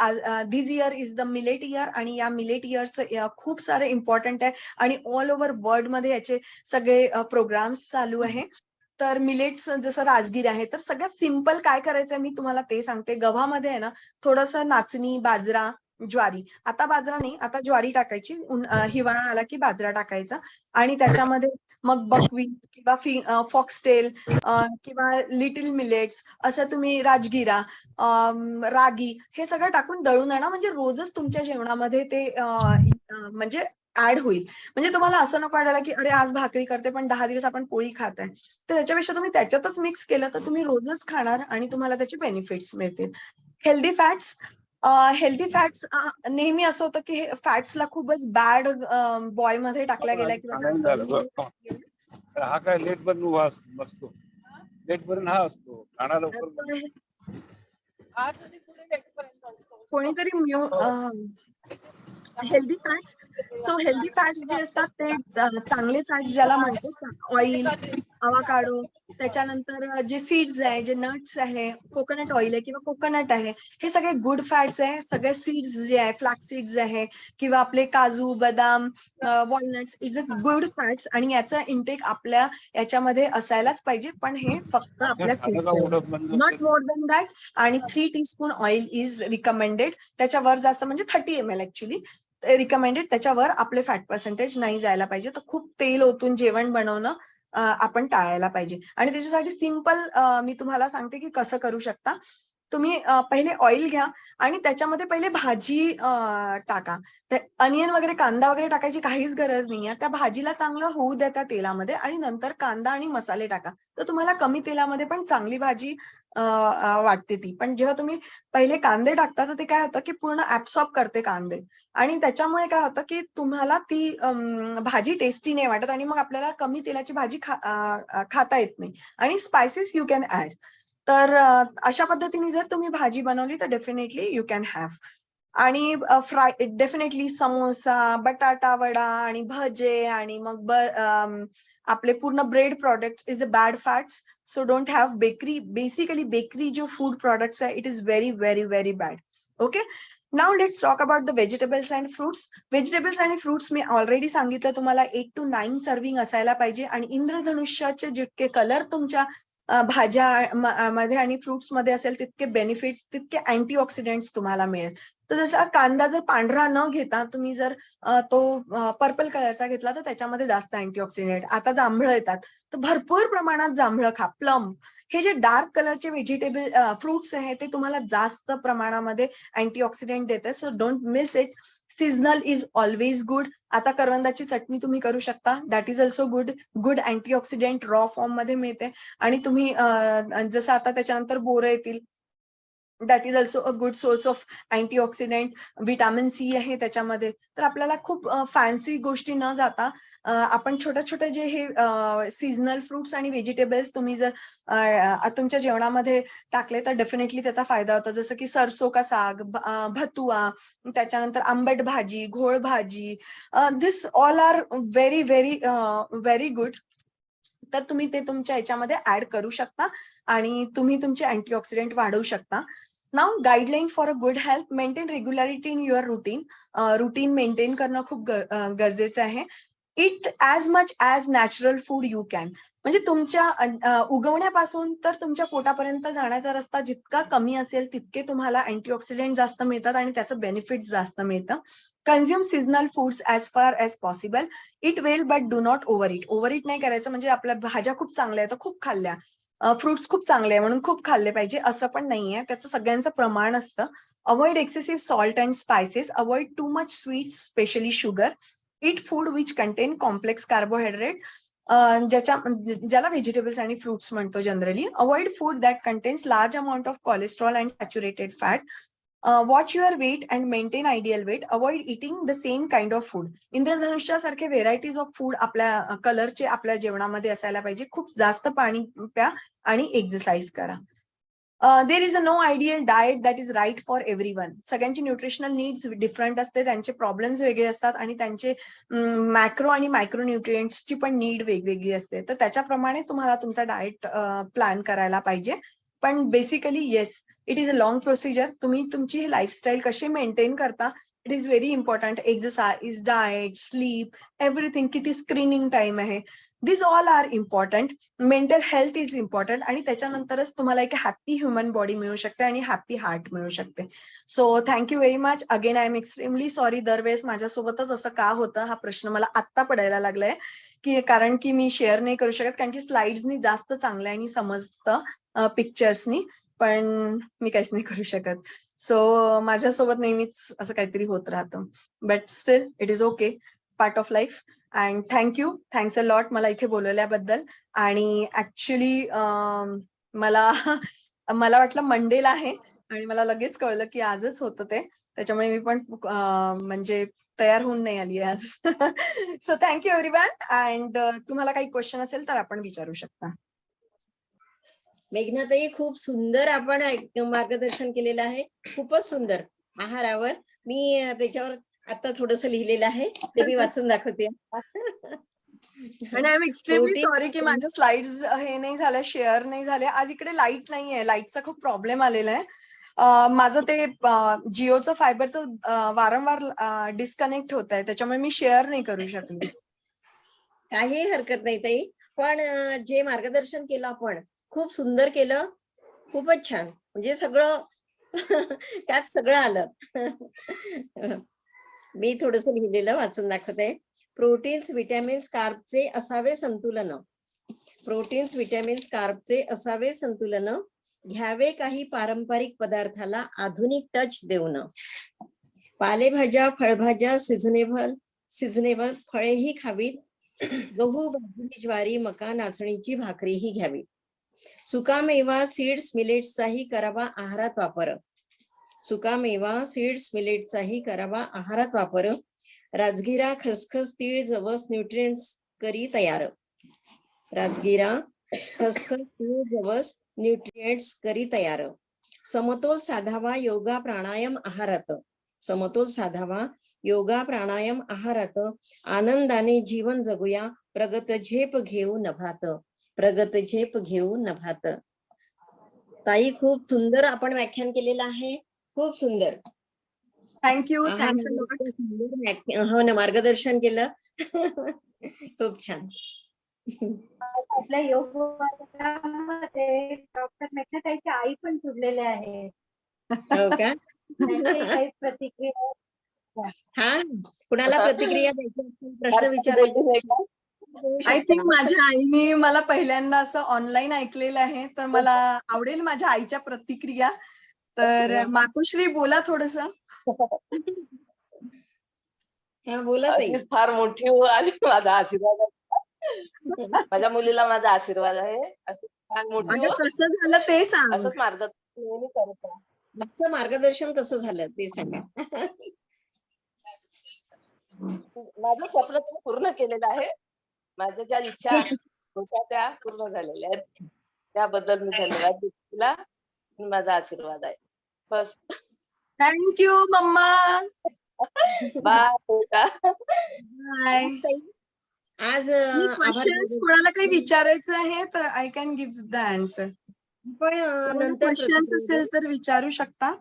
this year is the millet year आणि या मिलेट इयर्स खूप सारे इम्पॉर्टंट आहे आणि ऑल ओव्हर वर्ल्ड मध्ये याचे सगळे प्रोग्राम्स चालू आहे. तर मिलेट्स जसं राजगिर आहे, तर सगळ्यात सिम्पल काय करायचंय मी तुम्हाला ते सांगते. गव्हामध्ये आहे ना थोडंसं नाचणी, बाजरा, ज्वारी, आता बाजरा नाही, आता ज्वारी टाकायची, हिवाळा आला की बाजरा टाकायचा आणि त्याच्यामध्ये मग बकवीट किंवा फॉक्सटेल किंवा लिटिल मिलेट्स, असं तुम्ही राजगिरा, रागी, हे सगळं टाकून दळून आणा. म्हणजे रोजच तुमच्या जेवणामध्ये ते म्हणजे ऍड होईल. म्हणजे तुम्हाला असं नको वाटायला की अरे आज भाकरी करते पण 10 दिवस आपण पोळी खात आहे. तर त्याच्यापेक्षा तुम्ही त्याच्यातच मिक्स केलं तर तुम्ही रोजच खाणार आणि तुम्हाला त्याचे बेनिफिट्स मिळतील. Healthy fats. हेल्दी फॅट्स नेहमी असं होतं की फॅट्सला खूपच बॅड बॉय मध्ये टाकल्या गेल्या सांगायचं झालं किंवा तर हा काय लेट बनून उभा नसतो. लेट बनून हा असतो खाणा लवकर बनतो. कोणीतरी हेल्दी फॅट्स हेल्दी फॅट्स जे असतात ते चांगले फॅट्स ज्याला म्हणतो ऑइल, अवाकाडो, त्याच्यानंतर जे सीड्स आहे, जे नट्स आहे, कोकोनट ऑइल आहे किंवा कोकोनट आहे, हे सगळे गुड फॅट्स आहे. सगळे सीड्स जे आहे, फ्लॅक्स सीड्स आहे किंवा आपले काजू, बदाम, walnuts is a good fats आणि याचा इंटेक आपल्या याच्यामध्ये असायलाच पाहिजे. पण हे फक्त आपल्या खाणं का फिस्ट ओढत म्हणजे नॉट मोर दॅन दॅट. आणि 3 टीस्पून ऑइल इज रिकमेंडेड. त्याच्यावर जास्त म्हणजे 30 ml ऍक्च्युली रिकमेंडेड. त्याच्यावर आपले फॅट पर्सेंटेज नाही जायला पाहिजे. तर खूप तेल ओतून जेवण बनवणं आपण टाळायला पाहिजे. आणि त्याच्यासाठी सिंपल मी तुम्हाला सांगते की कसं करू शकता. तुम्ही पहिले ऑइल घ्या आणि त्याच्यामध्ये पहिले भाजी टाका. अनियन वगैरे, कांदा वगैरे टाकायची काहीच गरज नाहीये. त्या भाजीला चांगलं होऊ द्या त्या तेलामध्ये आणि नंतर कांदा आणि मसाले टाका. तर तुम्हाला कमी तेलामध्ये पण चांगली भाजी वाटते ती. पण जेव्हा तुम्ही पहिले कांदे टाकता तर ते काय होतं की पूर्ण ऍब्सॉर्ब करते कांदे आणि त्याच्यामुळे काय होतं की तुम्हाला ती भाजी टेस्टी नाही वाटत आणि मग आपल्याला कमी तेलाची भाजी खाता येत नाही. आणि स्पायसेस यू कॅन ऍड. तर अशा पद्धतीने जर तुम्ही भाजी बनवली तर डेफिनेटली यू कॅन हॅव. आणि फ्राय डेफिनेटली समोसा, बटाटा वडा आणि भजे आणि मग आपले पूर्ण bread products is a bad fats. So don't have bakery. Basically bakery जो फूड प्रोडक्ट्स आहे it is very very very bad. Okay. Now let's talk about the vegetables and fruits. Vegetables आणि फ्रुट्स मी already सांगितलं तुम्हाला 8 to 9 serving असायला पाहिजे. आणि इंद्रधनुष्याचे जितके colour तुमच्या भाज्या मध्ये आणि फ्रुट्स मध्ये असेल तितके बेनिफिट्स, तितके अँटीऑक्सिडेंट्स तुम्हाला मिळेल. तर जसा कांदा जर पांढरा न घेता तुम्ही जर तो पर्पल कलरचा घेतला तर त्याच्यामध्ये जास्त अँटीऑक्सिडेंट. आता जांभळं येतात तर भरपूर प्रमाणात जांभळं खा. प्लम, हे जे डार्क कलरचे व्हेजिटेबल फ्रुट्स आहे ते तुम्हाला जास्त प्रमाणामध्ये अँटीऑक्सिडेंट देते. So don't miss it. Seasonal is always good. आता करवंदाची चटणी तुम्ही करू शकता. That is also good antioxidant raw form मध्ये मिळते. आणि तुम्ही जसं आता त्याच्यानंतर बोरं येतील, that is also a good source of antioxidant. Vitamin C आहे त्याच्यामध्ये. तर आपल्याला खूप फॅन्सी गोष्टी न जाता आपण छोट्या छोट्या जे हे सीझनल फ्रुट्स आणि व्हेजिटेबल्स तुम्ही जर तुमच्या जेवणामध्ये टाकले तर डेफिनेटली त्याचा फायदा होतो. जसं की सरसो का साग, भतुआ, त्याच्यानंतर आंबट भाजी, घोळ भाजी, this all are very very very good. तर तुम्ही ते तुमच्या याच्यामध्ये ऍड करू शकता आणि तुम्ही तुमचे अँटीऑक्सिडेंट वाढवू शकता. Now guideline for a good health. Maintain regularity in your routine. Routine maintain करणं खूप गरजेचं आहे. It as much as natural food you can. म्हणजे तुमच्या उगवण्यापासून तर तुमच्या पोटापर्यंत जाण्याचा रस्ता जितका कमी असेल तितके तुम्हाला अँटीऑक्सिडेंट जास्त मिळतात आणि त्याचं बेनिफिट जास्त मिळतं. Consume seasonal foods as far as possible. It well but do not over it. Over it नाही करायचं म्हणजे आपल्या भाज्या खूप चांगल्या आहेत तर खूप खाल्ल्या, फ्रुट्स खूप चांगले आहे म्हणून खूप खाल्ले पाहिजे असं पण नाहीये. त्याचं सगळ्यांचं प्रमाण असतं. Avoid excessive salt and spices. Avoid too much sweets, specially sugar. Eat food which contain complex carbohydrate. ज्याला व्हेजिटेबल्स आणि फ्रुट्स म्हणतो generally. Avoid food that contains large amount of cholesterol and saturated fat. Watch your weight and maintain ideal weight. Avoid eating the same kind of food. इंद्रधनुष्यासारखे varieties of food आपल्या कलरचे आपल्या जेवणामध्ये असायला पाहिजे. खूप जास्त पाणी प्या आणि एक्सरसाइज करा. There is a no ideal diet that is right for everyone. सगळ्यांची न्यूट्रिशनल नीड्स डिफरंट असते, त्यांचे प्रॉब्लेम्स वेगळे असतात आणि त्यांचे मॅक्रो आणि मायक्रो न्यूट्रिएंट्सची पण नीड वेगवेगळी असते. तर त्याच्याप्रमाणे तुम्हाला तुमचा डाएट प्लॅन करायला पाहिजे. पण basically yes, it is a long procedure. तुम्ही तुमची लाईफस्टाईल कशी मेंटेन करता it is very important. Exercise, diet, sleep, everything. किती स्क्रीनिंग टाइम आहे, this all are important. Mental health is important आणि त्याच्यानंतरच तुम्हाला एक हॅपी ह्युमन बॉडी मिळू शकते आणि हॅपी हार्ट मिळू शकते. So thank you very much. Again I am extremely sorry. दरवेळेस माझ्यासोबतच असं का होतं हा प्रश्न मला आत्ता पडायला लागलाय की कारण की मी शेअर नाही करू शकत कारण की स्लाइड्सनी जास्त चांगलं आणि समजतं पिक्चर्सनी. पण मी काहीच नाही करू शकत. सो माझ्यासोबत नेहमीच असं काहीतरी होत राहतं. But still it is okay, part of life. And thank you, thanks a lot मला इथे बोलवल्याबद्दल. आणि ऍक्च्युली मला मला वाटलं मंडेला आहे आणि मला लगेच कळलं की आजच होतं ते. त्याच्यामुळे मी पण म्हणजे तयार होऊन नाही आली आज. So thank you everyone. अँड तुम्हाला काही क्वेश्चन असेल तर आपण विचारू शकता. मेघनाताई, खूप सुंदर आपण मार्गदर्शन केलेलं आहे. खूपच सुंदर आहारावर. मी त्याच्यावर आता थोडस लिहिलेलं आहे, ते मी वाचून दाखवते. आणि आय एम एक्स्ट्रीमली सॉरी की माझ्या स्लाइड्स हे नाही झाल्या, शेअर नाही झाल्या. आज इकडे लाईट नाहीये, लाईटचा खूप प्रॉब्लेम आलेला आहे. माझं ते जिओचं फायबरचं वारंवार डिस्कनेक्ट होत आहे, त्याच्यामुळे मी शेअर नाही करू शकले. काही हरकत नाही ताई, पण जे मार्गदर्शन केलं आपण खूप सुंदर केलं. खूपच छान. म्हणजे सगळं त्यात सगळं आलं. मी थोडस लिहिलेलं वाचून दाखवते. प्रोटीन्स, विटॅमिन्स, कार्बचे असावे संतुलन. प्रोटीन्स, विटॅमिन्स, कार्बचे असावे संतुलन. घ्यावे काही पारंपरिक पदार्थाला आधुनिक टच देऊन. पालेभाज्या, फळभाज्या, सिझनेबल फळेही खावीत. गहू, बाजरी, ज्वारी, मका, नाचणीची भाकरीही घ्यावी. सुकामेवा, सीड्स, मिलेट्सचाही करावा आहारात वापर. सुकामेवा, सीड्स, मिलेट्सचाही करावा आहारात वापर. राजगिरा, खसखस, तीळ, जवस न्यूट्रिएंट्स करी तयार. राजगिरा, खसखस, तीळ, जवस न्यूट्रिएंट्स करी तयार. समतोल साधावा योगा प्राणायाम आहारात. समतोल साधावा योगा प्राणायाम आहारात. आनंदाने जीवन जगूया, प्रगत झेप घेऊ नभात. प्रगत झेप घेऊ नभात. ताई, खूप सुंदर आपण व्याख्यान केलेलं आहे. खूप सुंदर. थँक्यू. Thanks a lot. हो ना, मार्गदर्शन केलं. खूप छान. आपल्या योग वर्गामध्ये डॉक्टर मेघनाताईची आई पण जुडलेले आहेत. हो का? त्यांची काही प्रतिक्रिया. हा, कुणाला प्रतिक्रिया द्यायची असेल, प्रश्न विचारायचे, आय थिंक माझ्या आईने मला पहिल्यांदा असं ऑनलाईन ऐकलेलं आहे, तर मला आवडेल माझ्या आईच्या प्रतिक्रिया. तर मातोश्री, बोला थोडस. हा, बोला ताई. अशी फार मोठी हो आणि माझा आशीर्वाद आहे. माझ्या मुलीला माझा आशीर्वाद आहे. अशी फार मोठी म्हणजे हो. कसं झालं ते सांग. असंच मार्गदर्शन नेहमी करत राहा. आजचं मार्गदर्शन कसं झालं ते सांगा. माझं स्वप्न तुम्ही पूर्ण केलेलं आहे. माझ्या ज्या इच्छा होत्या त्या पूर्ण झालेल्या आहेत. त्याबद्दल मी धन्यवाद देते तुला. माझा आशीर्वाद आहे. बस. Thank you mamma. बाय बेटा. बाय. आज ताई, आज क्वेश्चन्स कोणाला काही विचारायचं आहे तर I can give the answer. पण नंतर क्वेश्चन्स असेल तर विचारू शकता.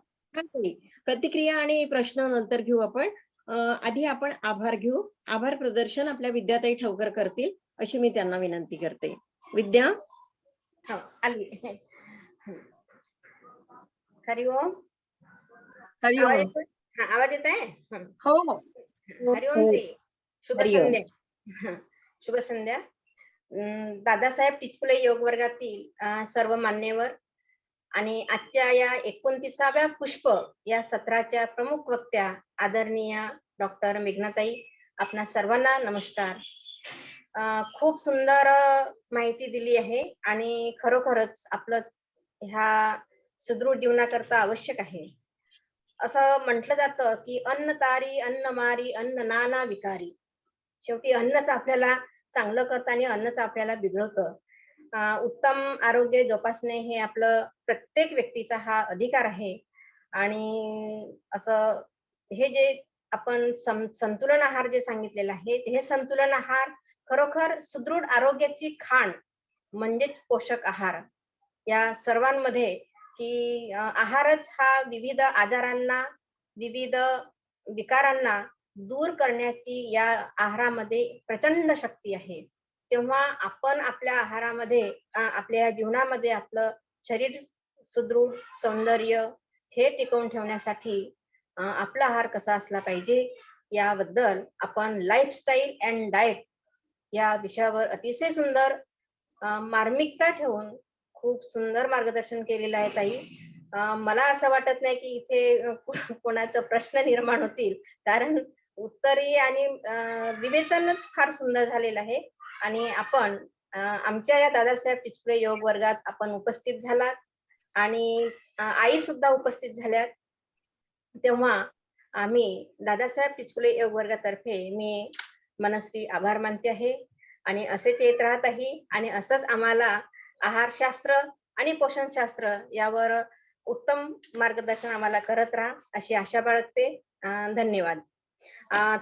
प्रतिक्रिया आणि प्रश्न नंतर घेऊ आपण. आधी आपण आभार घेऊ. आभार प्रदर्शन आपल्या विद्याताई ठवकर करतील अशी मी त्यांना विनंती करते. विद्या. हो, आली. हरिओम. हरिओम. आवाज येत आहे? हो हो. हरिओम जी. शुभ हरिओम. संध्या. शुभ संध्या. दादासाहेब टिचकुले योग वर्गातील सर्व मान्यवर आणि आजच्या या 29व्या पुष्प या सत्राच्या प्रमुख वक्त्या आदरणीय डॉक्टर मेघनाताई, आपणा सर्वांना नमस्कार. खूप सुंदर माहिती दिली आहे आणि खरोखरच आपलं ह्या सुदृढ जीवनाकरता आवश्यक आहे. असं म्हटलं जातं की अन्न तारी, अन्न मारी, अन्न नाना विकारी. शेवटी अन्नच आपल्याला चांगलं करतं आणि अन्नच आपल्याला बिघडवतं. उत्तम आरोग्य जोपासणे हे आपलं प्रत्येक व्यक्तीचा हा अधिकार आहे. आणि असं हे जे आपण संतुलन आहार जे सांगितलेलं आहे, हे संतुलन आहार खरोखर सुदृढ आरोग्याची खाण म्हणजेच पोषक आहार. या सर्वांमध्ये की आहारच हा विविध आजारांना, विविध विकारांना दूर करण्याची या आहारामध्ये प्रचंड शक्ती आहे. तेव्हा आपण आपल्या आहारामध्ये, आपल्या जीवनामध्ये आपलं शरीर सुदृढ, सौंदर्य हे टिकवून ठेवण्यासाठी आपला आहार कसा असला पाहिजे याबद्दल आपण लाईफस्टाईल अँड डाएट या विषयावर अतिशय सुंदर मार्मिकता ठेवून खूप सुंदर मार्गदर्शन केलेलं आहे ताई. मला असं वाटत नाही की इथे कोणाचा प्रश्न निर्माण होतील, कारण उत्तरे आणि विवेचनच फार सुंदर झालेलं आहे. आणि आपण आमच्या या दादासाहेब टिचकुले योग वर्गात आपण उपस्थित झालात आणि आई सुद्धा उपस्थित झाल्यात. तेव्हा आम्ही दादासाहेब टिचकुले योग वर्गातर्फे मी मनस्वी आभार मानते आहे आणि असेच येत राहत आहे आणि असंच आम्हाला आहारशास्त्र आणि पोषणशास्त्र यावर उत्तम मार्गदर्शन आम्हाला करत राहा अशी आशा बाळगते. धन्यवाद.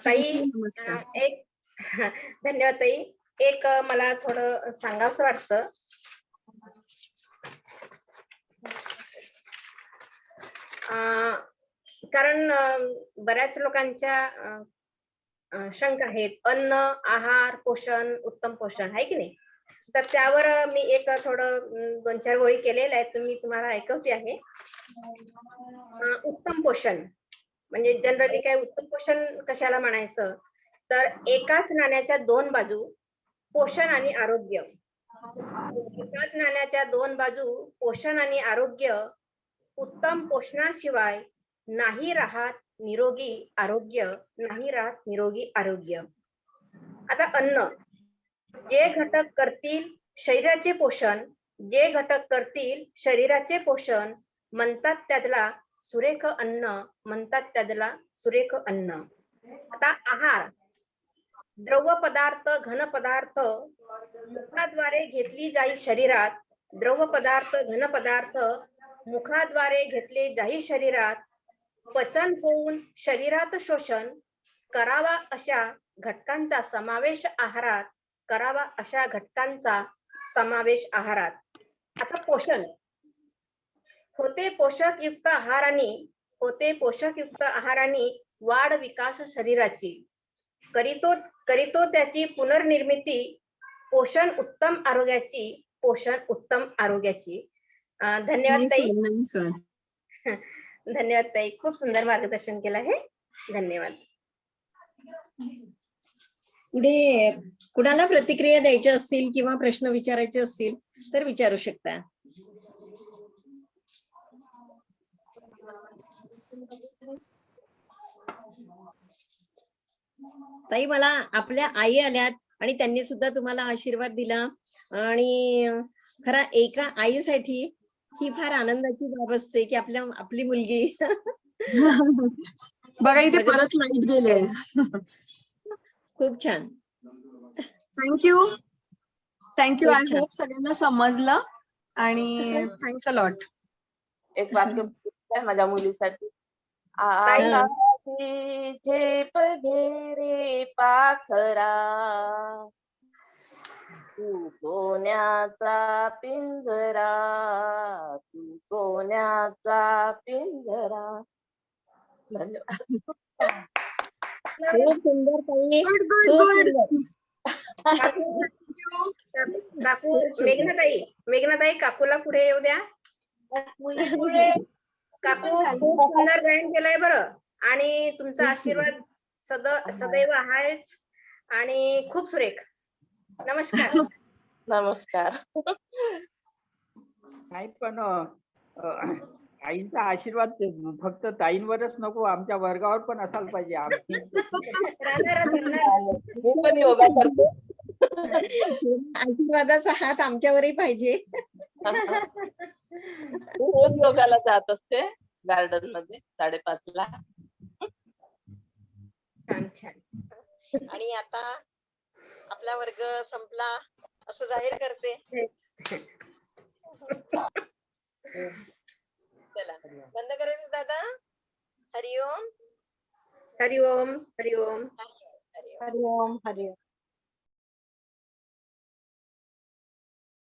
ताई एक धन्यवाद ताई. एक मला थोडं सांगावंसं वाटतं. कारण बऱ्याच लोकांच्या शंका आहेत, अन्न, आहार, पोषण, उत्तम पोषण आहे की नाही. तर त्यावर मी एक थोडं 2-4 ओळी केलेल्या आहेत, मी तुम्हाला ऐकवते आहे. उत्तम पोषण म्हणजे जनरली काय उत्तम पोषण कशाला म्हणायचं, तर एकाच नाण्याच्या 2 बाजू पोषण आणि आरोग्य. एकाच नाण्याच्या 2 बाजू पोषण आणि आरोग्य. उत्तम पोषणाशिवाय नाही राहत निरोगी आरोग्य, नाही राहत निरोगी आरोग्य. आता अन्न, जे घटक करतील शरीराचे पोषण, जे घटक करतील शरीराचे पोषण म्हणतात त्याला सुरेख अन्न, म्हणतात त्याला सुरेख अन्न. आता आहार, द्रव पदार्थ, घन पदार्थ मुखाद्वारे घेतली जाईल शरीरात. द्रव पदार्थ, घन पदार्थ मुखाद्वारे घेतले जाईल शरीरात. पचन होऊन शरीरात शोषण करावा अशा घटकांचा समावेश आहारात, करावा अशा घटकांचा समावेश आहारात. आता पोषण, होते पोषकयुक्त आहाराने, होते पोषकयुक्त आहाराने वाढ विकास शरीराची. करीतो त्याची पुनर्निर्मिती. पोषण उत्तम आरोग्याची, पोषण उत्तम आरोग्याची. धन्यवाद ताई. धन्यवाद ताई, खूप सुंदर मार्गदर्शन केलं आहे. धन्यवाद. पुढे कुणाला प्रतिक्रिया द्यायच्या असतील किंवा प्रश्न विचारायचे असतील तर विचारू शकता. ताई, मला आपल्या आई आल्यात आणि त्यांनी सुद्धा तुम्हाला आशीर्वाद दिला आणि खरा एका आईसाठी ही फार आनंदाची बाब असते की आपली मुलगी बघा इथे परत लाईट गेले. खूप छान. थँक्यू. खूप आय छान. होप सगळ्यांना समजलं आणि थँक्स अ लॉट. एक वाक्य आहे माझ्या मुलीसाठी. ताई. आकाशी झेप घेरे पाखरा, तू सोन्याचा पिंजरा, तू सोन्याचा पिंजरा. धन्यवाद. खूप सुंदर ताई, गुड गुड खूप गुड. सुंदर. काकू मेघनाताई काकूला पुढे येऊ द्या. काकू खूप सुंदर गायन केलंय बरं आणि तुमचा आशीर्वाद सदैव आहेच आणि खूप सुरेख. नमस्कार. नमस्कार. नाही पण आईचा आशीर्वाद फक्त ताईंवरच नको, आमच्या वर्गावर पण असायला पाहिजे. आम्ही मी पण योगा करते. आशीर्वादाचा हात आमच्यावरही पाहिजे. रोज योगाला जात असते गार्डन मध्ये 5:30ला. छान छान. आणि आता आपला वर्ग संपला असं जाहीर करते. चला बंद करायचं दादा. हरिओम. हरिओम. हरिओम. हरिओम. हरिओम. हरिओम.